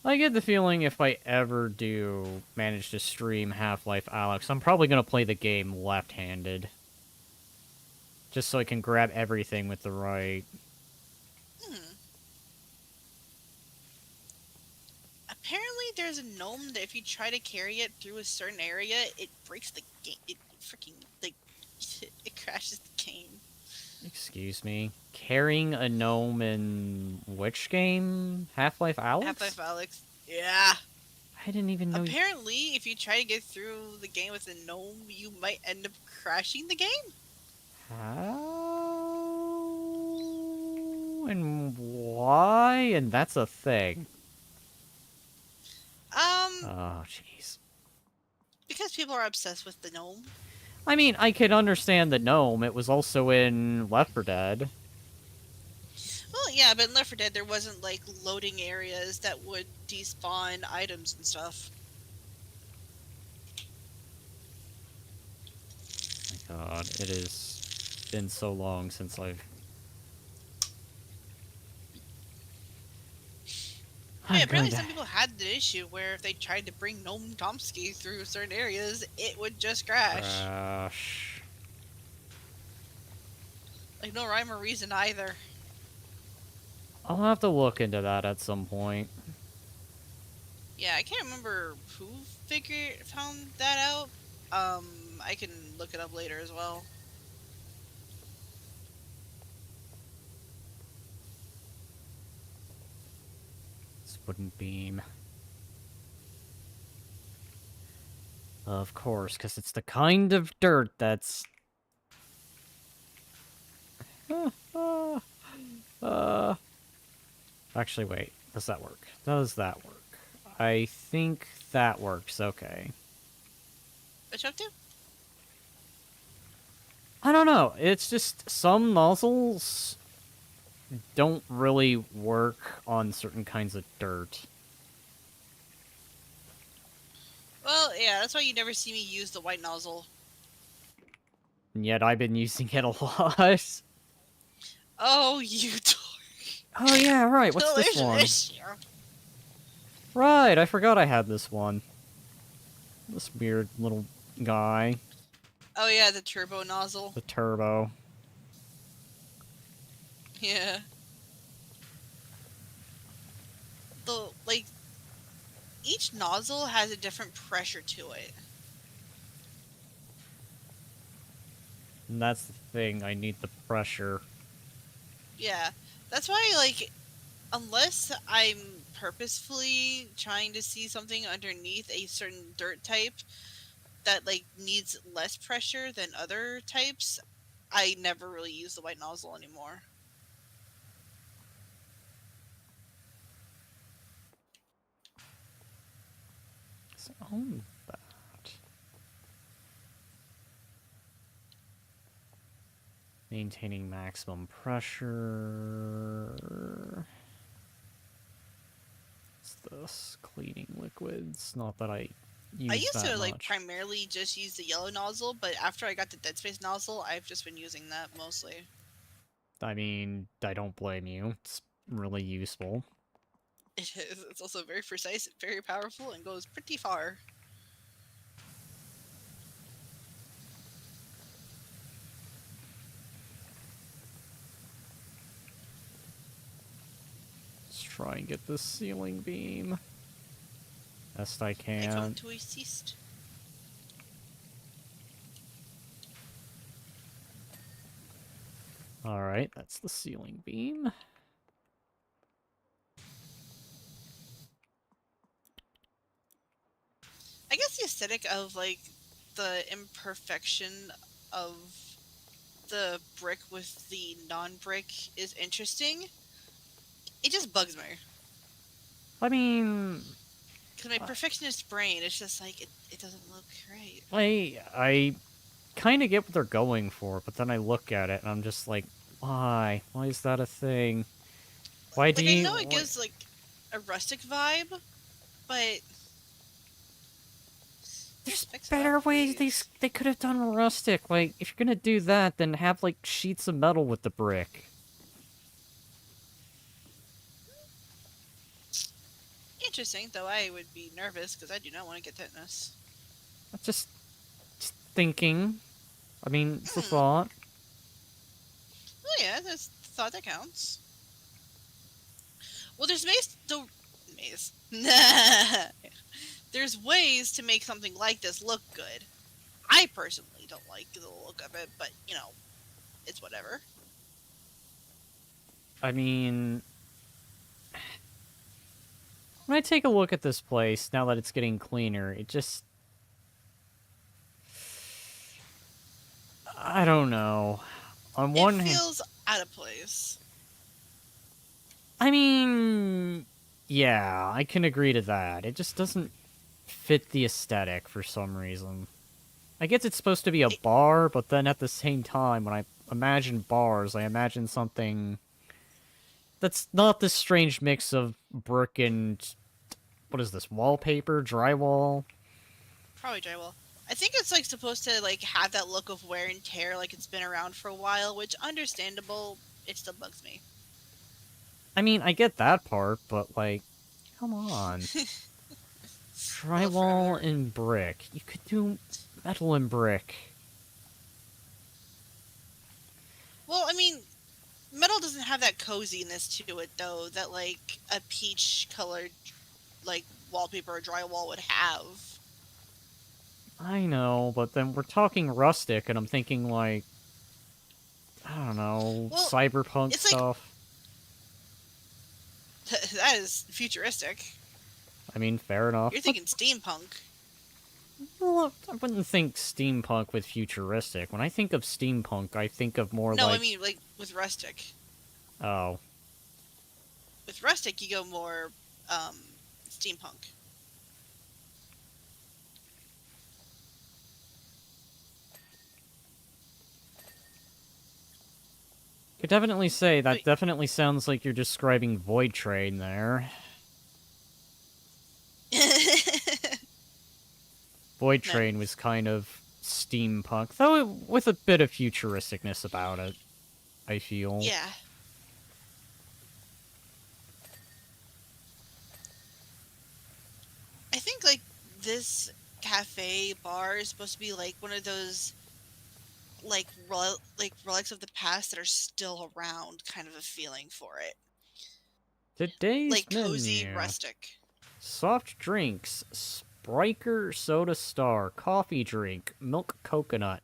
I get the feeling if I ever do manage to stream Half-Life Alyx, I'm probably going to play the game left-handed. Just so I can grab everything with the right. Hmm. Apparently, there's a gnome that if you try to carry it through a certain area, it breaks the game. It freaking like it crashes the game. Excuse me. Carrying a gnome in which game? Half-Life Half-Life Alyx? Alex. Yeah. I didn't even know. Apparently, if you try to get through the game with a gnome, you might end up crashing the game. How and why? And that's a thing. Um, Oh, jeez. because people are obsessed with the gnome. I mean, I could understand the gnome. It was also in Left 4 Dead. Well, yeah, but in Left 4 Dead, there wasn't like loading areas that would despawn items and stuff. My God, it has been so long since I've. But yeah, I'm going apparently to. some people had the issue where if they tried to bring Gnome Tomsky through certain areas, it would just crash. Crash. Like, no rhyme or reason either. I'll have to look into that at some point. Yeah, I can't remember who found that out. I can look it up later as well. This wooden beam. Of course, because it's the kind of dirt that's... Actually, wait. Does that work? Does that work? I think that works. Okay. What you up to? I don't know. It's just some nozzles don't really work on certain kinds of dirt. Well, yeah, that's why you never see me use the white nozzle. And yet I've been using it a lot. Oh, you dork. Oh yeah, right. What's this There's an one? issue. Right, I forgot I had this one. This weird little guy, Oh yeah, the turbo nozzle. the turbo. Yeah. The like each nozzle has a different pressure to it. And that's the thing, I need the pressure. Yeah. That's why like unless I'm purposefully trying to see something underneath a certain dirt type that like needs less pressure than other types, I never really use the white nozzle anymore. So own that. Maintaining maximum pressure. What's this? Cleaning liquids. Not that I I use used that to like much. primarily just use the yellow nozzle, but after I got the Dead Space nozzle, I've just been using that mostly. I mean, I don't blame you. It's really useful. It is. It's also very precise, very powerful, and goes pretty far. Let's try and get this ceiling beam. Best I I come can. to assist. Alright, that's the ceiling beam. I guess the aesthetic of like the imperfection of the brick with the non-brick is interesting. It just bugs me I mean, because my perfectionist brain is just like it doesn't look right. I kind of get what they're going for, but then I look at it and I'm just like, why? Why is that a thing? Why do Like I you... know it gives like a rustic vibe, but There's just fix it up, better ways please. they could have done rustic. Like, if you're gonna do that, then have, like, sheets of metal with the brick. Interesting, though I would be nervous because I do not want to get tetanus. Just thinking. I mean, it's a Hmm. thought. Well, yeah, that's the thought that counts. Well, there's ways. Maze. There's ways to make something like this look good. I personally don't like the look of it, but you know, it's whatever. I mean, when I take a look at this place, now that it's getting cleaner, it just... I don't know. On It one hand... feels out of place. I mean... Yeah, I can agree to that. It just doesn't fit the aesthetic for some reason. I guess it's supposed to be a It, bar, but then at the same time, when I imagine bars, I imagine something that's not this strange mix of brick and... What is this, wallpaper? Drywall? Probably drywall. I think it's like supposed to like have that look of wear and tear, like it's been around for a while, which understandable. It still bugs me. I mean, I get that part, but, like, come on. Will live Drywall forever. and brick. You could do metal and brick. Well, I mean, metal doesn't have that coziness to it though that like a peach colored like wallpaper or drywall would have. I know, but then we're talking rustic, and I'm thinking, like, I don't know, Well, cyberpunk it's like stuff. that is futuristic. I mean, fair enough. You're But, thinking steampunk. well, I wouldn't think steampunk with futuristic. When I think of steampunk, I think of more No, I like, mean like with rustic. oh, With rustic, you go more um, steampunk. could definitely say But that definitely sounds like you're describing Void Train there. Void no, Train was kind of steampunk, though with a bit of futuristicness about it, I feel. yeah, I think like this cafe bar is supposed to be like one of those like relics of the past that are still around, kind of a feeling for it. Today's Like cozy, menu. rustic. Soft drinks. Spriker Soda Star. Coffee drink. Milk coconut.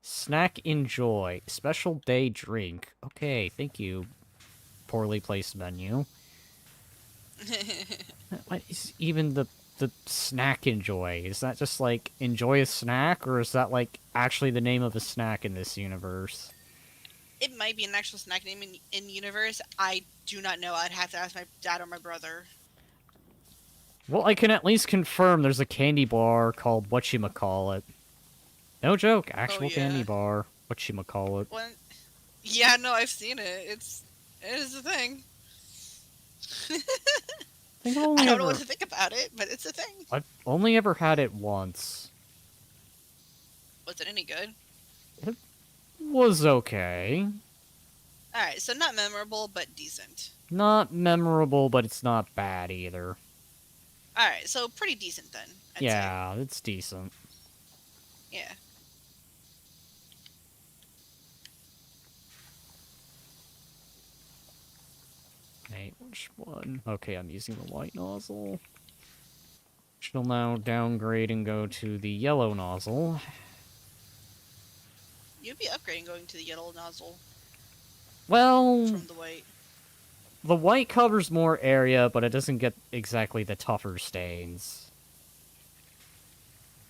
Snack enjoy. Special day drink. Okay, thank you. Poorly placed menu. What is even the snack enjoy? Is that just like enjoy a snack, or is that like actually the name of a snack in this universe? It might be an actual snack name in universe. I do not know. I'd have to ask my dad or my brother. Well, I can at least confirm there's a candy bar called whatchamacallit. No joke, Oh actual candy yeah. bar. Whatchamacallit. When yeah, no, I've seen it. It is a thing. I think I don't know what to think about it, but it's a thing. I've only ever had it once. Was it any good? It was okay. Alright, so not memorable, but decent. Not memorable, but it's not bad either. Alright, so pretty decent then, I'd say. Yeah, it's decent. Yeah. Wait, which one? Okay, I'm using the white nozzle. Which will now downgrade and go to the yellow nozzle. You'd be upgrading going to the yellow nozzle Well, from the white. the white covers more area, but it doesn't get exactly the tougher stains.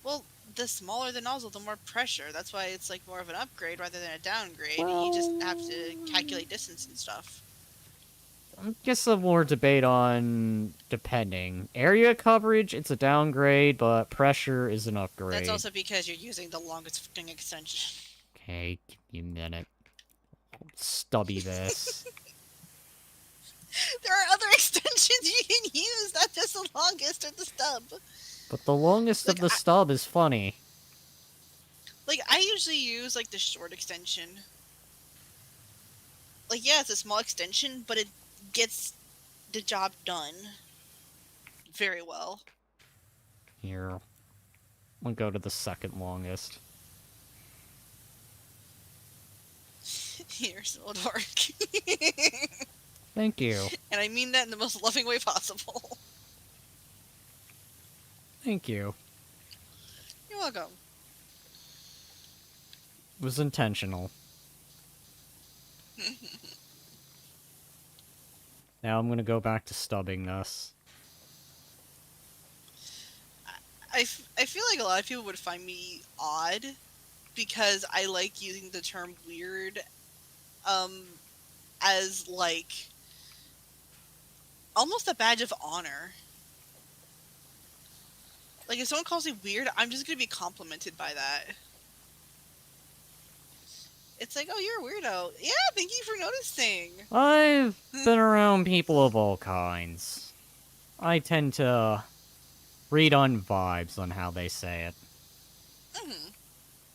Well, the smaller the nozzle, the more pressure. That's why it's like more of an upgrade rather than a downgrade. You just have to calculate distance and stuff. I guess some more debate on depending. Area coverage, it's a downgrade, but pressure is an upgrade. That's also because you're using the longest fucking extension. Okay, give me a minute. Stubby this. There are other extensions you can use, not just the longest or the stub. But the longest of the stub is funny. Like, I usually use, like, the short extension. Like, yeah, it's a small extension, but it gets the job done very well. Here. We'll go to the second longest. You're so dark. Thank you. And I mean that in the most loving way possible. Thank you. You're welcome. It was intentional. Now I'm gonna go back to stubbing this. I feel like a lot of people would find me odd because I like using the term weird as like almost a badge of honor. Like if someone calls me weird, I'm just gonna be complimented by that. It's like, oh, you're a weirdo. Yeah, thank you for noticing. I've been around people of all kinds. I tend to read on vibes on how they say it. Mm-hmm.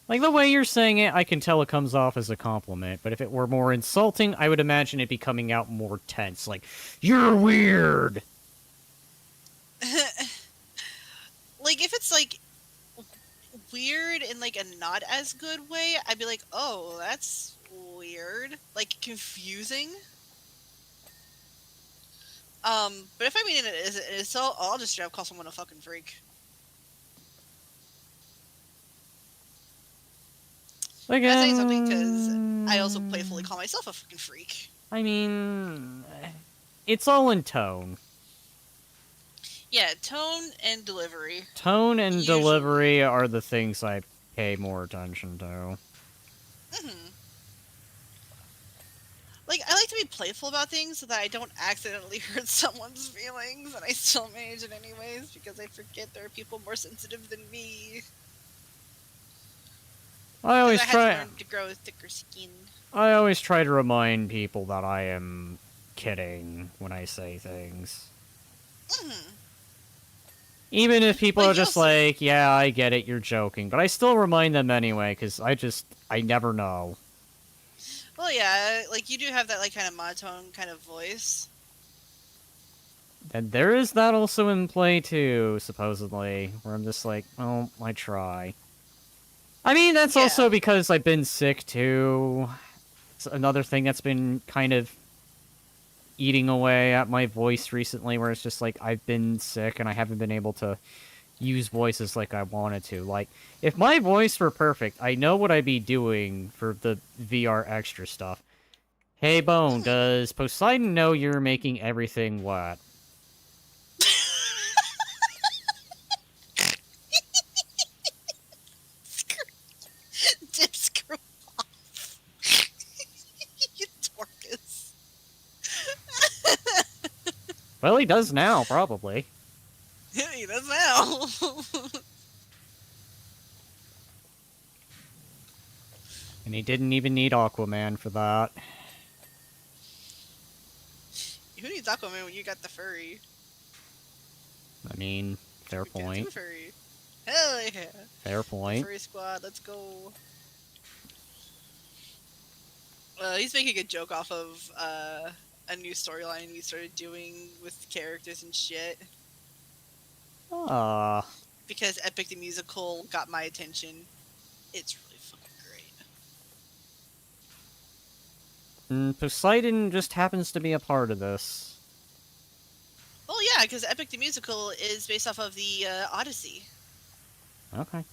Like, the way you're saying it, I can tell it comes off as a compliment, but if it were more insulting, I would imagine it be coming out more tense, like, you're weird! Like, if it's, like, weird in, like, a not as good way, I'd be like, oh, that's weird. Like, confusing. But if I mean it is so, I'll just straight up call someone a fucking freak. Like, I'm saying something because I also playfully call myself a fucking freak. I mean, it's all in tone. Yeah, tone and delivery. Tone and Usually. delivery are the things I pay more attention to. Mm-hmm. Like, I like to be playful about things so that I don't accidentally hurt someone's feelings, and I still manage it anyways because I forget there are people more sensitive than me. I always I had try. to learn to grow thicker skin. I always try to remind people that I am kidding when I say things. Mm-hmm. Even if people Like, are just like, yeah, I get it, you're joking. But I still remind them anyway, because I never know. Well, yeah, like, you do have that, like, kind of monotone kind of voice. And there is that also in play too, supposedly, where I'm just like, oh, I try. I mean, that's Yeah. also because I've been sick too. It's another thing that's been kind of eating away at my voice recently, where it's just like I've been sick and I haven't been able to use voices like I wanted to. Like, if my voice were perfect, I know what I'd be doing for the VR extra stuff. Hey, Bone, Hmm. does Poseidon know you're making everything wet? Dip screw off. You Dorcas. Well, he does now, probably. He does now. And he didn't even need Aquaman for that. Who needs Aquaman when you got the furry? I mean, fair We can point. do furry. Hell yeah. Fair The point. furry squad, let's go. He's making a joke off of a new storyline we started doing with characters and shit. Ah. Because Epic the Musical got my attention. It's really fucking great. Poseidon just happens to be a part of this. Well, yeah, because Epic the Musical is based off of the Odyssey. Okay.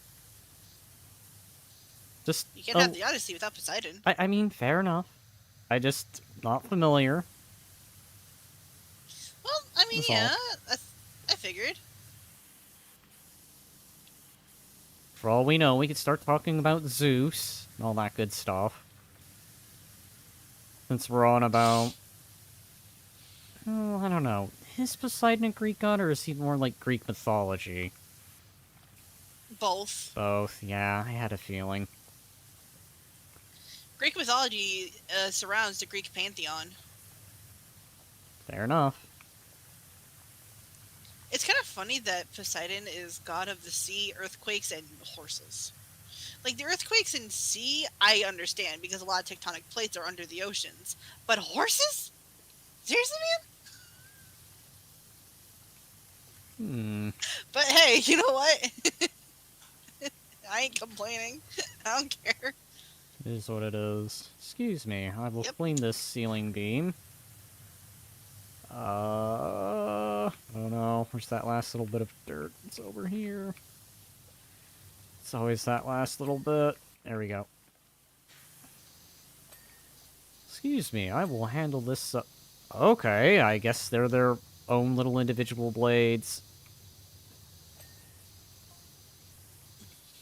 Just, You can't have oh, the Odyssey without Poseidon. I mean, fair enough. I just, not familiar. Well, I mean, That's yeah, all. I figured. For all we know, we could start talking about Zeus and all that good stuff. Since we're on about... Oh, I don't know. Is Poseidon a Greek god, or is he more like Greek mythology? Both. Both, yeah, I had a feeling. Greek mythology surrounds the Greek pantheon. Fair enough. It's kind of funny that Poseidon is god of the sea, earthquakes, and horses. Like, the earthquakes in sea, I understand, because a lot of tectonic plates are under the oceans. But horses? Seriously, man? Hmm. But hey, you know what? I ain't complaining. I don't care. It is what it is. Excuse me, I will Yep. clean this ceiling beam. Oh no, where's that last little bit of dirt? It's over here. It's always that last little bit. There we go. Excuse me, I will handle this up. Okay, I guess they're their own little individual blades.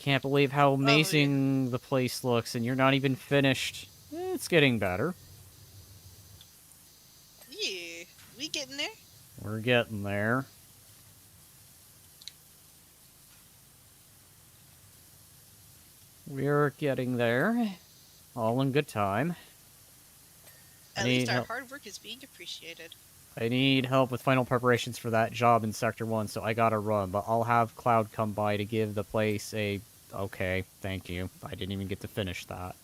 Can't believe how Oh, yeah. amazing the place looks, and you're not even finished. It's getting better. Yeah. We getting there? We're getting there. We're getting there. All in good time. At least our hard work is being appreciated. I need help with final preparations for that job in Sector 1, so I gotta run, but I'll have Cloud come by to give the place a... Okay, thank you. I didn't even get to finish that.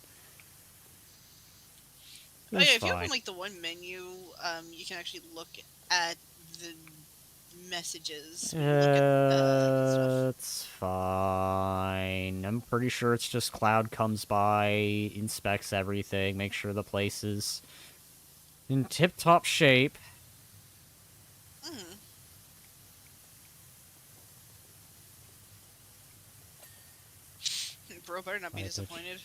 Oh It's yeah, if you open fine. like the one menu, you can actually look at the messages when you look at stuff. It's fine. I'm pretty sure it's just Cloud comes by, inspects everything, makes sure the place is in tip-top shape. Mm. Bro better not be My bitch disappointed.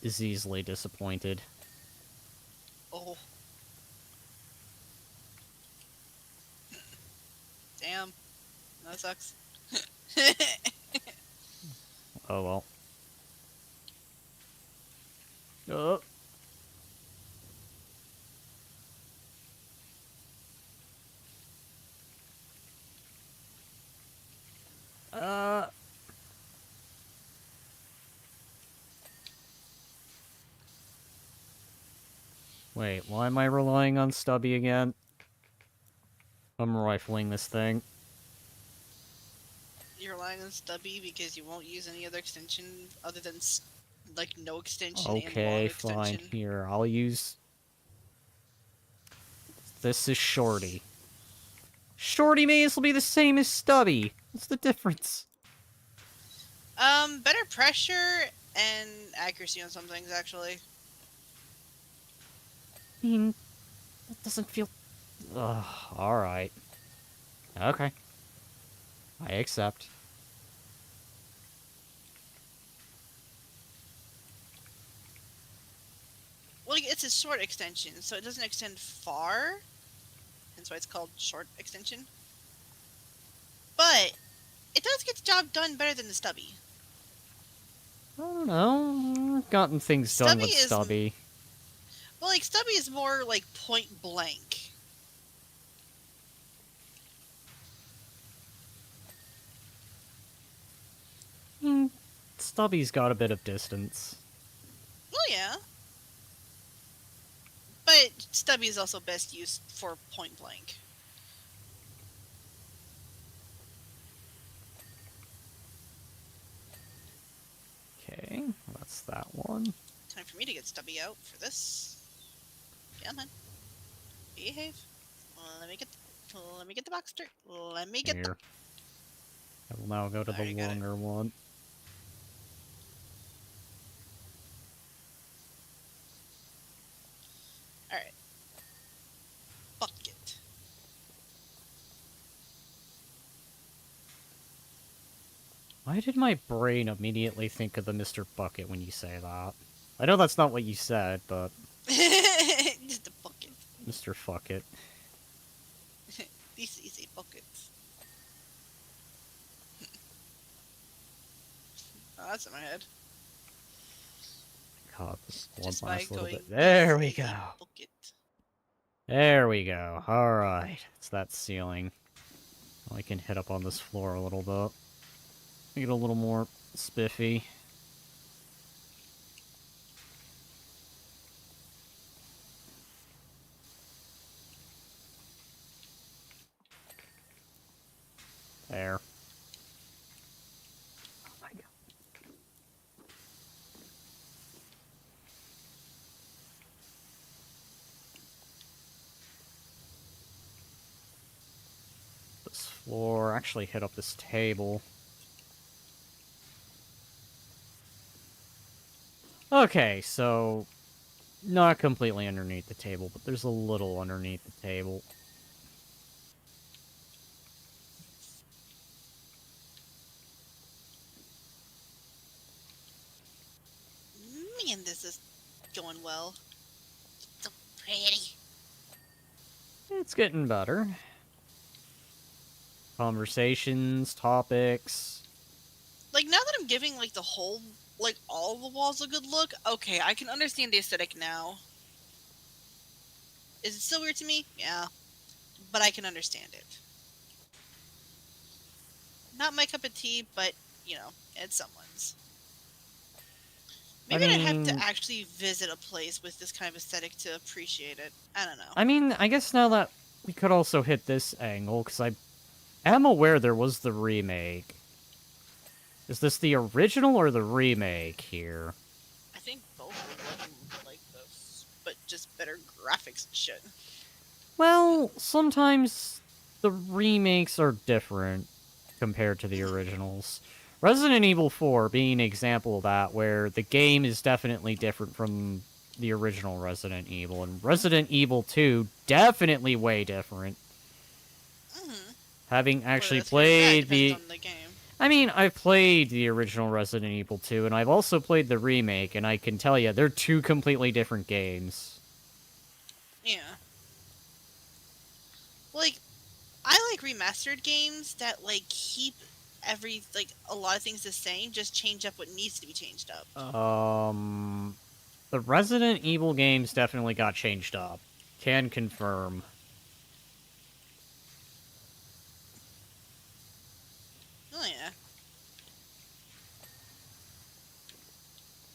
is easily disappointed. Oh, damn. That sucks. Oh well. Uh, uh, Wait, why am I relying on Stubby again? I'm rifling this thing. You're relying on Stubby because you won't use any other extension other than like no extension and long Okay, fine. extension. Here, I'll use This is Shorty. Shorty may as well be the same as Stubby. What's the difference? Better pressure and accuracy on some things, actually. I mean, that doesn't feel... Ugh, alright. Okay. I accept. Well, it's a short extension, so it doesn't extend far. That's why it's called short extension. But it does get the job done better than the stubby. I don't know. I've gotten things done Stubby with is Stubby. well, like stubby is more like point blank. Stubby's got a bit of distance. Well, yeah. But stubby is also best used for point blank. Okay, that's that one. Time for me to get stubby out for this. Come on. Behave. Let me get the box straight. Let me get Here. I will now go to the longer one. Alright. Bucket. Why did my brain immediately think of the Mr. Bucket when you say that? I know that's not what you said, but... Just a bucket. Mr. Fucket. This is a bucket. Oh, that's in my head. God, one Just by last little going, bit. There we "This is go. a bucket." There we go. Alright. It's that ceiling. I can hit up on this floor a little bit. Make it a little more spiffy. There. Oh my god. This floor. Actually hit up this table. Okay, so... Not completely underneath the table, but there's a little underneath the table. Man, this is going well. So pretty. It's getting better. Conversations, topics. Like, now that I'm giving, like, the whole, like, all the walls a good look, okay, I can understand the aesthetic now. Is it still weird to me? Yeah. But I can understand it. Not my cup of tea, but, you know, it's someone's. Maybe I'd have to actually visit a place with this kind of aesthetic to appreciate it. I don't know. I mean, I guess now that we could also hit this angle, because I am aware there was the remake. Is this the original or the remake here? I think both are looking like this, but just better graphics and shit. Well, sometimes the remakes are different compared to the originals. Resident Evil 4 being an example of that, where the game is definitely different from the original Resident Evil, and Resident Evil 2 definitely way different. Having actually played the... I mean, I've played the original Resident Evil 2, and I've also played the remake, and I can tell you, they're two completely different games. Yeah. Like, I like remastered games that, like, keep a lot of things the same, just change up what needs to be changed up. The Resident Evil games definitely got changed up. Can confirm. Oh, yeah.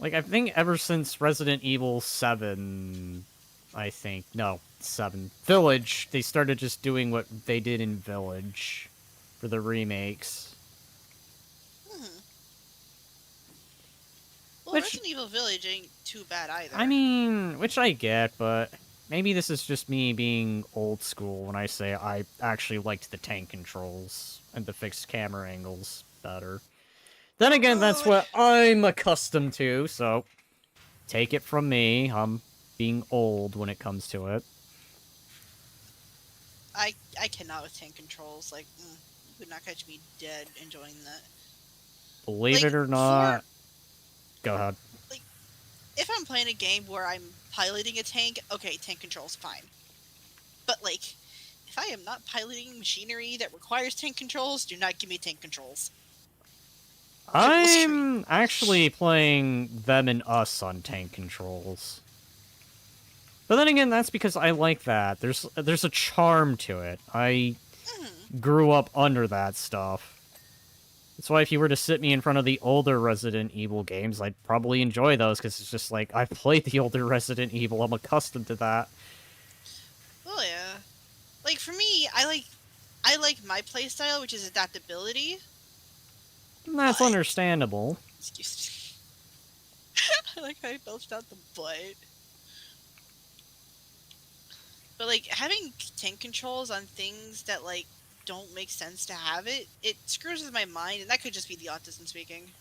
Like, I think ever since Resident Evil 7, I think, no, 7, Village, they started just doing what they did in Village for the remakes. Well, Resident Evil Village ain't too bad either. I mean, which I get, but maybe this is just me being old school when I say I actually liked the tank controls and the fixed camera angles better. Then again, that's Oh, what I'm accustomed to, so take it from me. I'm being old when it comes to it. I cannot with tank controls. Like, you would not catch me dead enjoying that. Believe Like it or for not, go ahead. like if I'm playing a game where I'm piloting a tank, okay, tank controls fine. But like if I am not piloting machinery that requires tank controls, do not give me tank controls. I will scream. I'm actually playing them and us on tank controls. But then again, that's because I like that. There's a charm to it. I Mm, grew up under that stuff. That's why if you were to sit me in front of the older Resident Evil games, I'd probably enjoy those, because it's just like, I've played the older Resident Evil, I'm accustomed to that. well, yeah. Like for me, I like my playstyle, which is adaptability. And that's But understandable. excuse me, I like how I belched out the butt. But like having tank controls on things that like don't make sense to have it screws with my mind, and that could just be the autism speaking.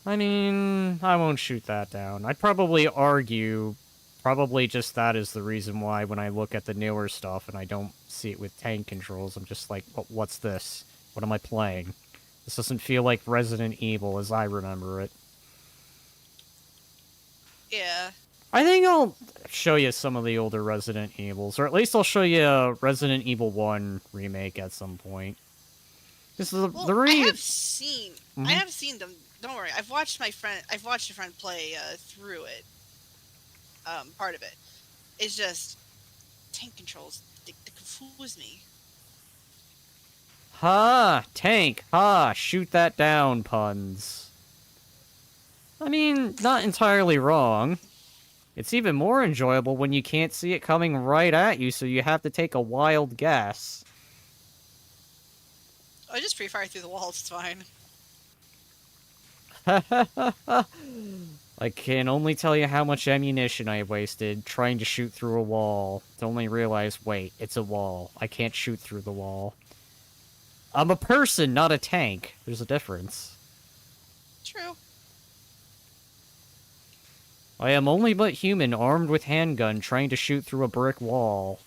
I mean, I won't shoot that down. I'd probably argue, probably just that is the reason why when I look at the newer stuff and I don't see it with tank controls, I'm just like, what's this? What am I playing? This doesn't feel like Resident Evil as I remember it. Yeah. I think I'll show you some of the older Resident Evils, or at least I'll show you a Resident Evil 1 remake at some point. This is Well, the re. I Mhm. have seen them. Don't worry. I've watched a friend play through it. Part of it. It's just tank controls. They confuse me. Ha! Tank! Ha! Shoot that down, puns. I mean, not entirely wrong. It's even more enjoyable when you can't see it coming right at you, so you have to take a wild guess. I just free fire through the walls. It's fine. I can only tell you how much ammunition I wasted trying to shoot through a wall to only realize, wait, it's a wall. I can't shoot through the wall. I'm a person, not a tank. There's a difference. True. I am only but human armed with handgun trying to shoot through a brick wall.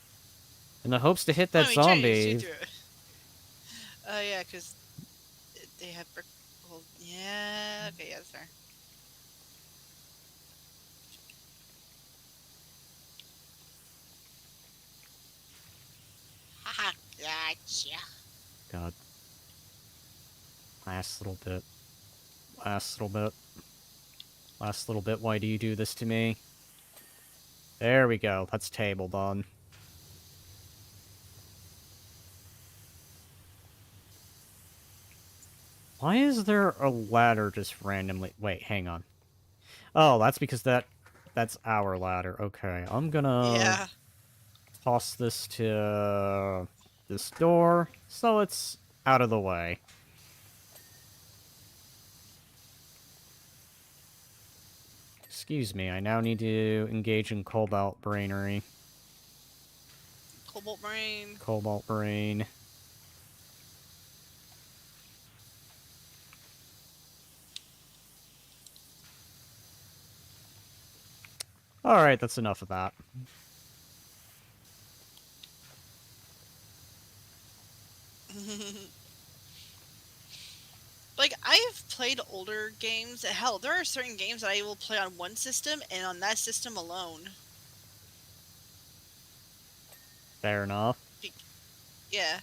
In the hopes to hit that I mean, trying to shoot zombie. through it. Oh yeah, because they have brick. Well, yeah. Okay, yeah, that's fair. Haha. Gotcha. God. Last little bit. Last little bit. Last little bit, why do you do this to me? There we go, that's table done. Why is there a ladder just randomly... Wait, hang on. Oh, that's because that's our ladder. Okay, I'm gonna Yeah. toss this to this door, so it's out of the way. Excuse me, I now need to engage in Cobalt Brainery. Cobalt brain. Cobalt Brain. Alright, that's enough of that. Like I've played older games. Hell, there are certain games that I will play on one system and on that system alone. Fair enough. Be- yeah,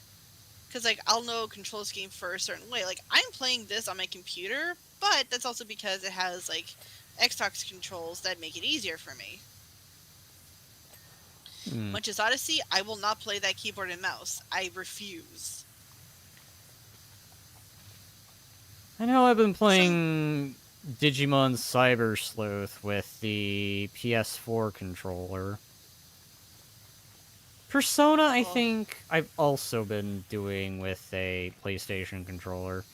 because like I'll know control scheme for a certain way. Like I'm playing this on my computer, but that's also because it has like Xbox controls that make it easier for me. Hmm. Much as Odyssey, I will not play that keyboard and mouse. I refuse. I know I've been Some playing Digimon Cyber Sleuth with the PS4 controller. Persona, I oh, think I've also been doing with a PlayStation controller.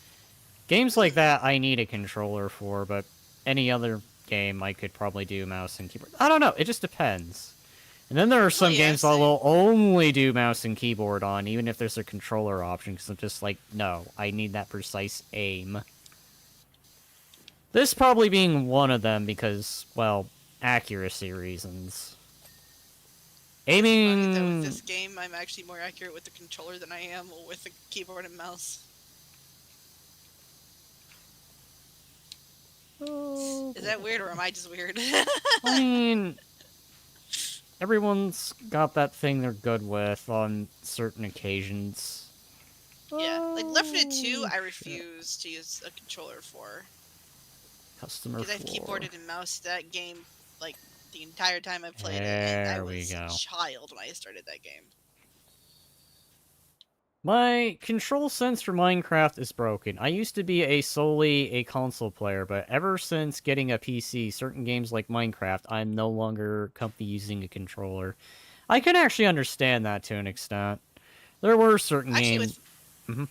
Games like hmm. that I need a controller for, but any other game, I could probably do mouse and keyboard. I don't know. It just depends. And then there are Well, some yeah, games I same. will only do mouse and keyboard on, even if there's a controller option, because I'm just like, no, I need that precise aim. This probably being one of them because, well, accuracy reasons. It's funny that with Aiming... this game, I'm actually more accurate with the controller than I am with the keyboard and mouse. Oh, Is that weird, or am I just weird? I mean, everyone's got that thing they're good with on certain occasions. Yeah, like Left 4 Dead 2, Oh, I shit. refuse to use a controller for. Customer Because I've 4. keyboarded and moused that game, like, the entire time I've played it, and I There we was a go. child when I started that game. My control sense for Minecraft is broken. I used to be solely a console player, but ever since getting a PC, certain games like Minecraft, I'm no longer comfy using a controller. I can actually understand that to an extent. There were certain Actually, games... Mhm.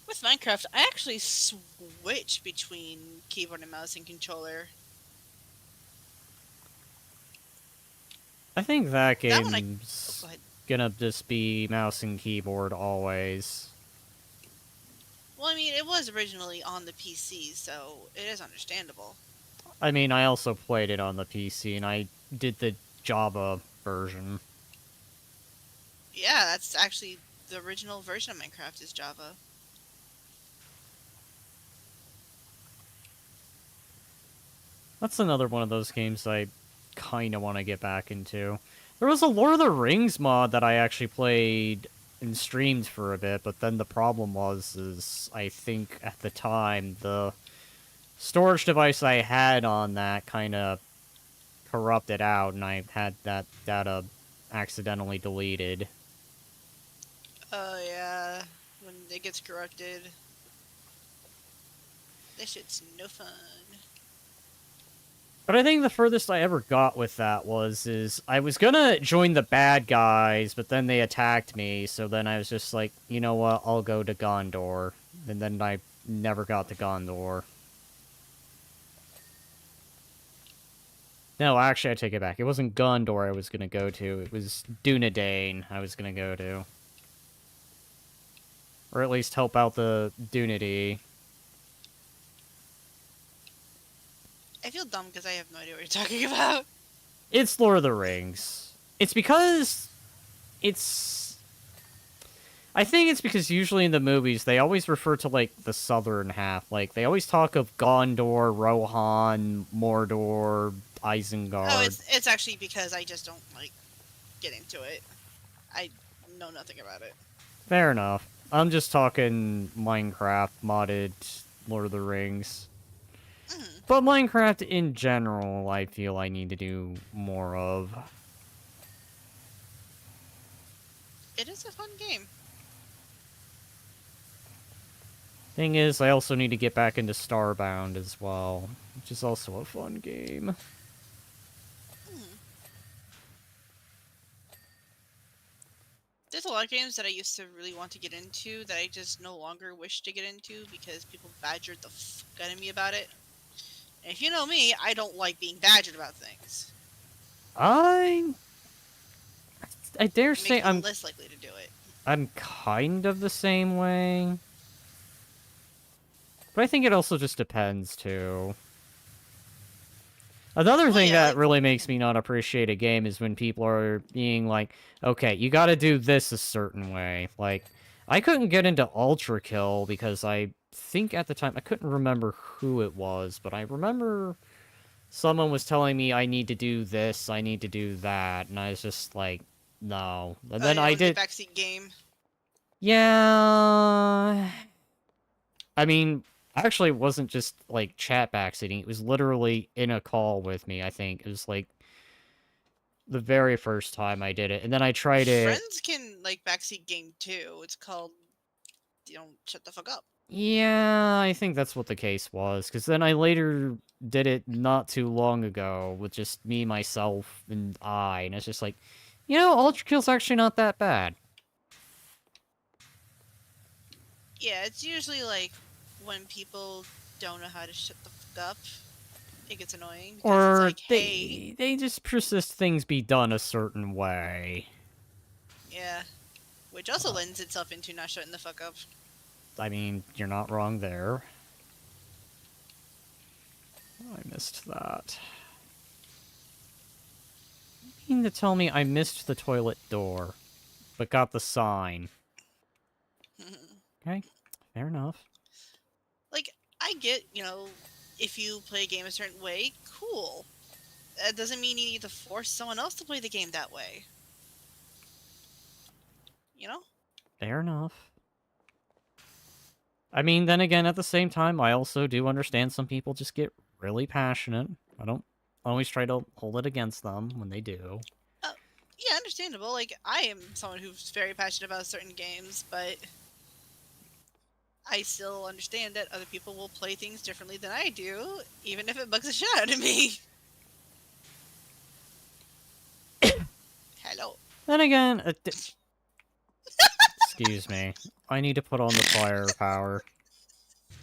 with Minecraft, I actually switch between keyboard and mouse and controller. I think that That one oh, game's go ahead. gonna just be mouse and keyboard always. Well, I mean, it was originally on the PC, so it is understandable. I mean, I also played it on the PC, and I did the Java version. Yeah, that's actually the original version of Minecraft is Java. That's another one of those games I kind of want to get back into. There was a Lord of the Rings mod that I actually played and streamed for a bit, but then the problem is I think at the time the storage device I had on that kind of corrupted out, and I had that data accidentally deleted. Oh, yeah. When it gets corrupted. This shit's no fun. But I think the furthest I ever got with that is I was gonna join the bad guys, but then they attacked me, so then I was just like, you know what, I'll go to Gondor. And then I never got to Gondor. No, actually, I take it back. It wasn't Gondor I was gonna go to, it was Dunedain I was gonna go to. Or at least help out the Dunity. I feel dumb because I have no idea what you're talking about. It's Lord of the Rings. It's because it's... I think it's because usually in the movies, they always refer to, like, the southern half. Like, they always talk of Gondor, Rohan, Mordor, Oh, Isengard. it's actually because I just don't, like, get into it. I know nothing about it. Fair enough. I'm just talking Minecraft modded Lord of the Rings. Mm, But Minecraft in general, I feel I need to do more of. it is a fun game. Thing is, I also need to get back into Starbound as well, which is also a fun game. Mm. There's a lot of games that I used to really want to get into that I just no longer wish to get into because people badgered the fuck out of me about it. And if you know me, I don't like being badgered about things. I dare It makes say me less likely to do it. I'm kind of the same way. But I think it also just depends, too. Another Well, thing yeah, that like, really makes me not appreciate a game is when people are being like, okay, you gotta do this a certain way. Like, I couldn't get into Ultra Kill because I think at the time, I couldn't remember who it was, but I remember someone was telling me I need to do this, I need to do that, and I was just like, no. And oh then yeah, I when the did, backseat game. yeah... I mean, actually, it wasn't just, like, chat backseating. It was literally in a call with me, I think. It was, like, the very first time I did it. And then I tried it. Friends can like backseat game too. It's called you don't shut the fuck up. Yeah, I think that's what the case was. Because then I later did it not too long ago with just me, myself, and I. And it's just like, you know, Ultra Kill's actually not that bad. Yeah, it's usually like when people don't know how to shut the fuck up. it gets annoying because it's Or like, hey, they just persist things be done a certain way. yeah, which also Uh, lends itself into not shutting the fuck up. I mean, you're not wrong there. I missed that. You mean to tell me I missed the toilet door, but got the sign? Okay, fair enough. Like, I get, if you play a game a certain way, cool. That doesn't mean you need to force someone else to play the game that way. You know? Fair enough. I mean, then again, at the same time, I also do understand some people just get really passionate. I don't always try to hold it against them when they do. Uh, yeah, understandable. Like, I am someone who's very passionate about certain games, but I still understand that other people will play things differently than I do, even if it bugs the shit out of me. Hello. Then again, excuse me. I need to put on the firepower.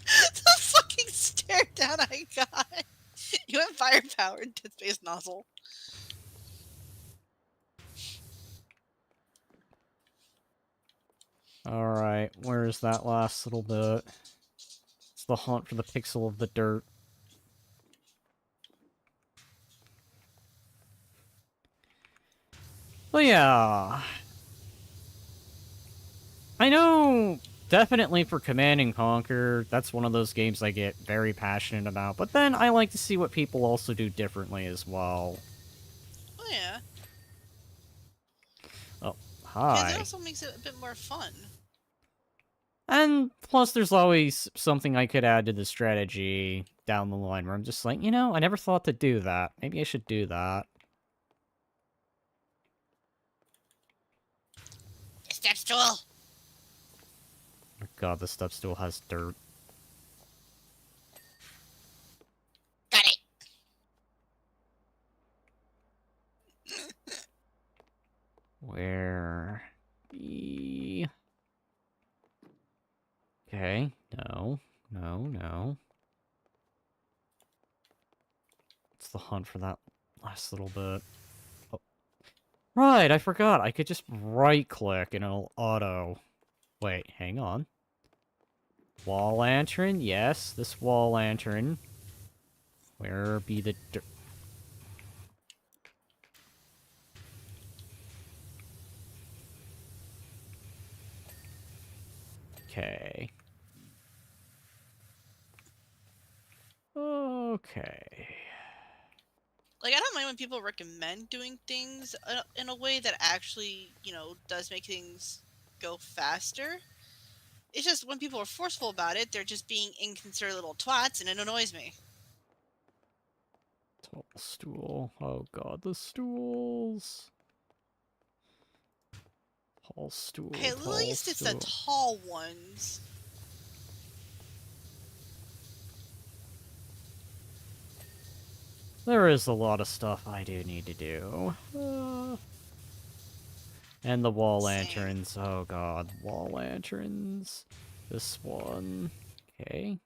The fucking stare down I got. You have firepower in Dead Space nozzle. Alright, where's that last little bit? It's the hunt for the pixel of the dirt. But yeah. I know definitely for Command and Conquer, that's one of those games I get very passionate about, but then I like to see what people also do differently as well. Oh yeah. Oh, Because it hi. also makes it a bit more fun. And plus there's always something I could add to the strategy down the line where I'm just like, I never thought to do that. Maybe I should do that. Step stool! Oh god, the step stool has dirt. Got it! Where? Okay, no, no, no. It's the hunt for that last little bit. Oh. Right, I forgot. I could just right-click and it'll auto. Wait, hang on. Wall lantern, yes, this wall lantern. Where be the dirt? Okay. Okay. Like, I don't mind when people recommend doing things in a way that actually, does make things go faster. It's just when people are forceful about it, they're just being inconsiderate little twats, and it annoys me. Tall stool. Oh god, the stools. Tall Hey, stool, at tall least it's the stool. tall ones. There is a lot of stuff I do need to do. And the wall Same. lanterns. Oh god, wall lanterns. This one. Okay.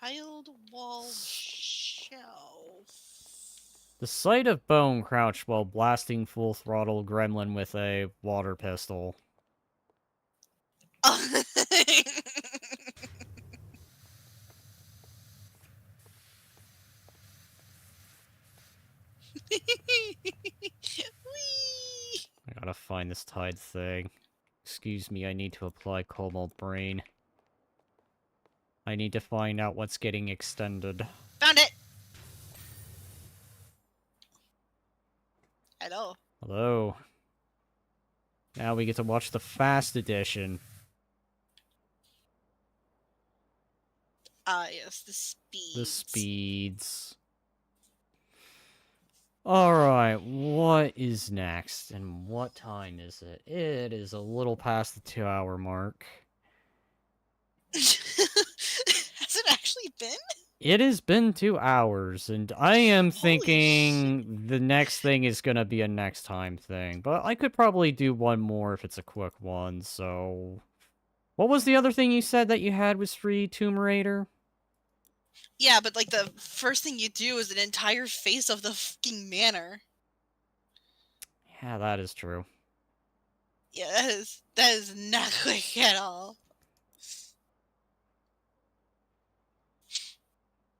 Tiled wall shelf. The sight of Bone crouched while blasting full throttle gremlin with a water pistol. Whee! I gotta find this Tide thing. Excuse me, I need to apply Cobalt Brain. I need to find out what's getting extended. Found it! Hello. Hello. Now we get to watch the Fast Edition. Ah, yes, the The speeds. speeds. Alright, what is next? And what time is it? It is a little past the 2-hour mark. Has it actually been? It has been 2 hours, and I am Holy shit. thinking the next thing is gonna be a next time thing. But I could probably do one more if it's a quick one, so... What was the other thing you said that you had was free, Tomb Raider? Yeah, but like the first thing you do is an entire face of the fucking manor. Yeah, that is true. Yeah, that is not quick at all.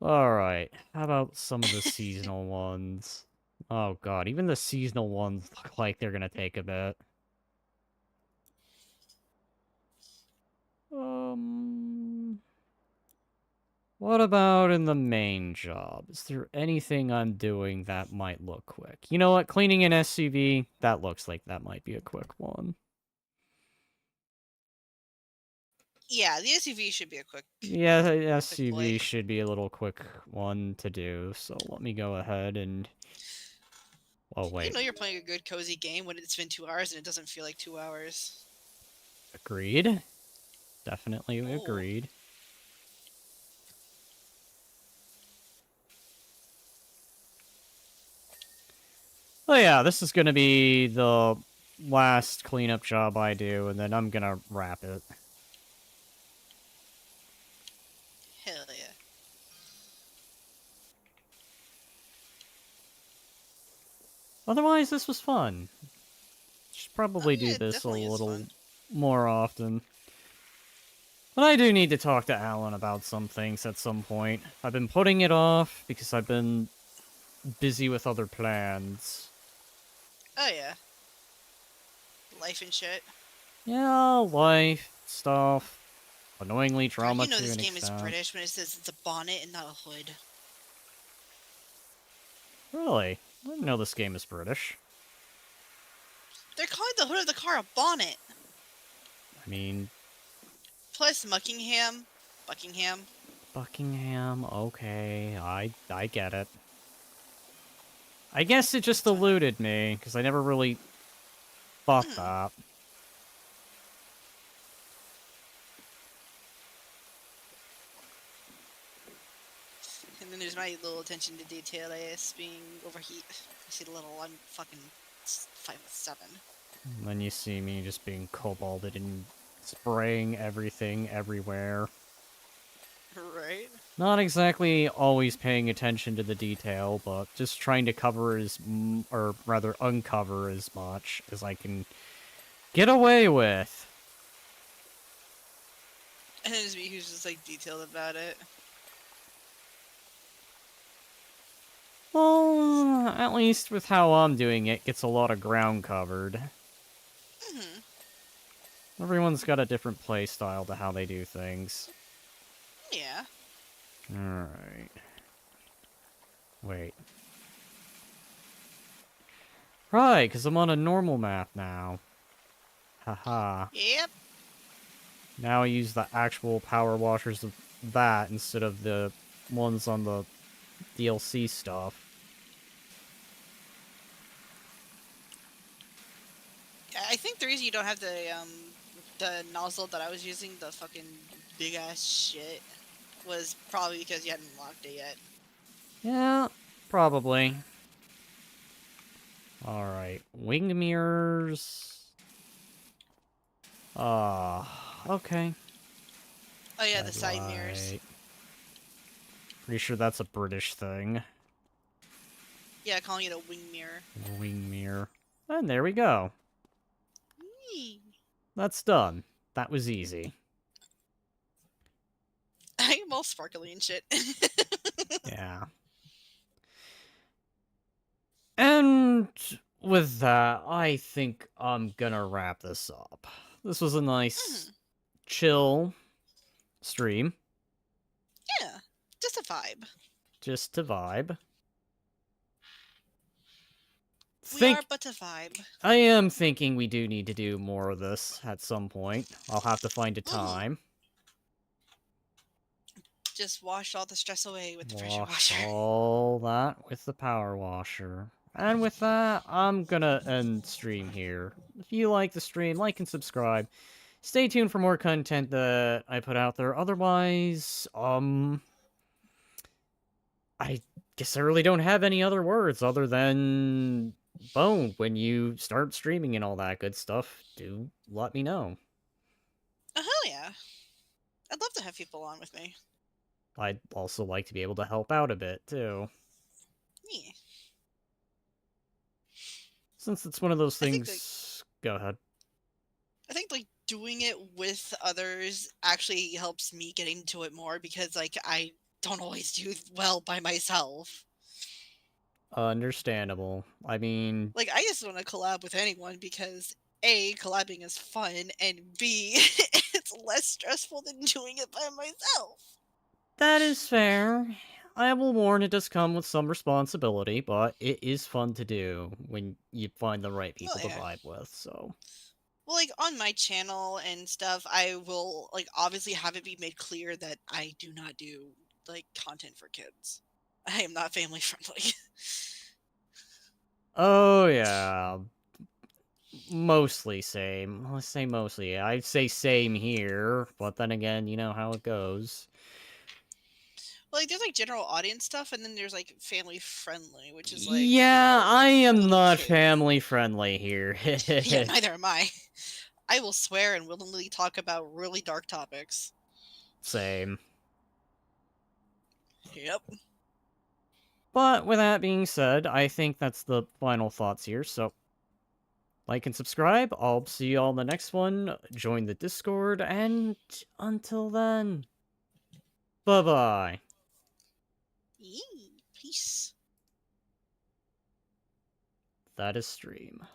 Alright, how about some of the seasonal ones? Oh god, even the seasonal ones look like they're gonna take a bit. What about in the main job? Is there anything I'm doing that might look quick? You know what? Cleaning an SUV? That looks like that might be a quick one. Yeah, the SUV should be a Yeah, the quick boy. SUV should be a little quick one to do, so let me go ahead and... Oh, You wait. know you're playing a good cozy game when it's been 2 hours and it doesn't feel like 2 hours. Agreed. Definitely Oh, agreed. Oh yeah, this is gonna be the last cleanup job I do, and then I'm gonna wrap it. hell yeah. Otherwise, this was fun. Should probably Oh do yeah, it this a definitely is little fun. more often. But I do need to talk to Alan about some things at some point. I've been putting it off because I've been busy with other plans. Oh yeah, life and shit. Yeah, life, stuff. Annoyingly God, drama you know to this an game is extent. British when it says it's a bonnet and not a hood. Really? I didn't know this game is British. They're calling the hood of the car a bonnet. I mean, Plus Buckingham. Buckingham, okay, I get it. I guess it just It's fine. eluded me, because I never really thought Mm. that. And then there's my little attention to detail as being overheat. You see the little I'm fucking 5'7". And then you see me just being kobolded and spraying everything everywhere. Right? Not exactly always paying attention to the detail, but just trying to cover or rather uncover as much as I can get away with. And then there's me who's just like detailed about it. Well, at least with how I'm doing it, gets a lot of ground covered. Hmm. Everyone's got a different play style to how they do things. Yeah. Alright. Wait. Right, because I'm on a normal map now. Haha. Yep. Now I use the actual power washers of that instead of the ones on the DLC stuff. I think the reason you don't have the nozzle that I was using, the fucking big ass shit, was probably because you hadn't unlocked it yet. Yeah, probably. Alright, winged mirrors. Okay. Oh yeah, the side mirrors. Headlight. Pretty sure that's a British thing. Yeah, calling it a wing mirror. Wing mirror. And there we go. Whee! That's done. That was easy. I am all sparkly and shit. Yeah. And with that, I think I'm gonna wrap this up. This was a nice, Mhm. chill stream. Yeah, just a vibe. Just to vibe. We are Think but a vibe. I am thinking we do need to do more of this at some point. I'll have to find a Mhm. time. Just wash all the stress away with the pressure Wash washer. all that with the power washer. And with that, I'm gonna end stream here. If you like the stream, like and subscribe. Stay tuned for more content that I put out there. Otherwise, I guess I really don't have any other words other than Bone, when you start streaming and all that good stuff, do let me know. Oh hell yeah! I'd love to have people on with me. I'd also like to be able to help out a bit, too. Yeah. Since it's one of those I think like things... Go ahead. I think like doing it with others actually helps me get into it more because like I don't always do well by myself. Understandable. I mean, Like I just want to collab with anyone because A, collabing is fun, and B, it's less stressful than doing it by myself. that is fair. I will warn it does come with some responsibility, but it is fun to do when you find the right Oh people to yeah. vibe with, so... Well, like on my channel and stuff, I will like obviously have it be made clear that I do not do like content for kids. I am not family friendly. Oh, yeah. Mostly same. Let's say mostly. I'd say same here, but then again, you know how it goes. Well, like there's like general audience stuff, and then there's like family friendly, which is like Yeah, I am little not kids. family friendly here. Yeah, neither am I. I will swear and willingly talk about really dark topics. Same. Yep. But with that being said, I think that's the final thoughts here, so like and subscribe. I'll see you all in the next one. Join the Discord, and until then, bye-bye. Yee, peace. That is stream.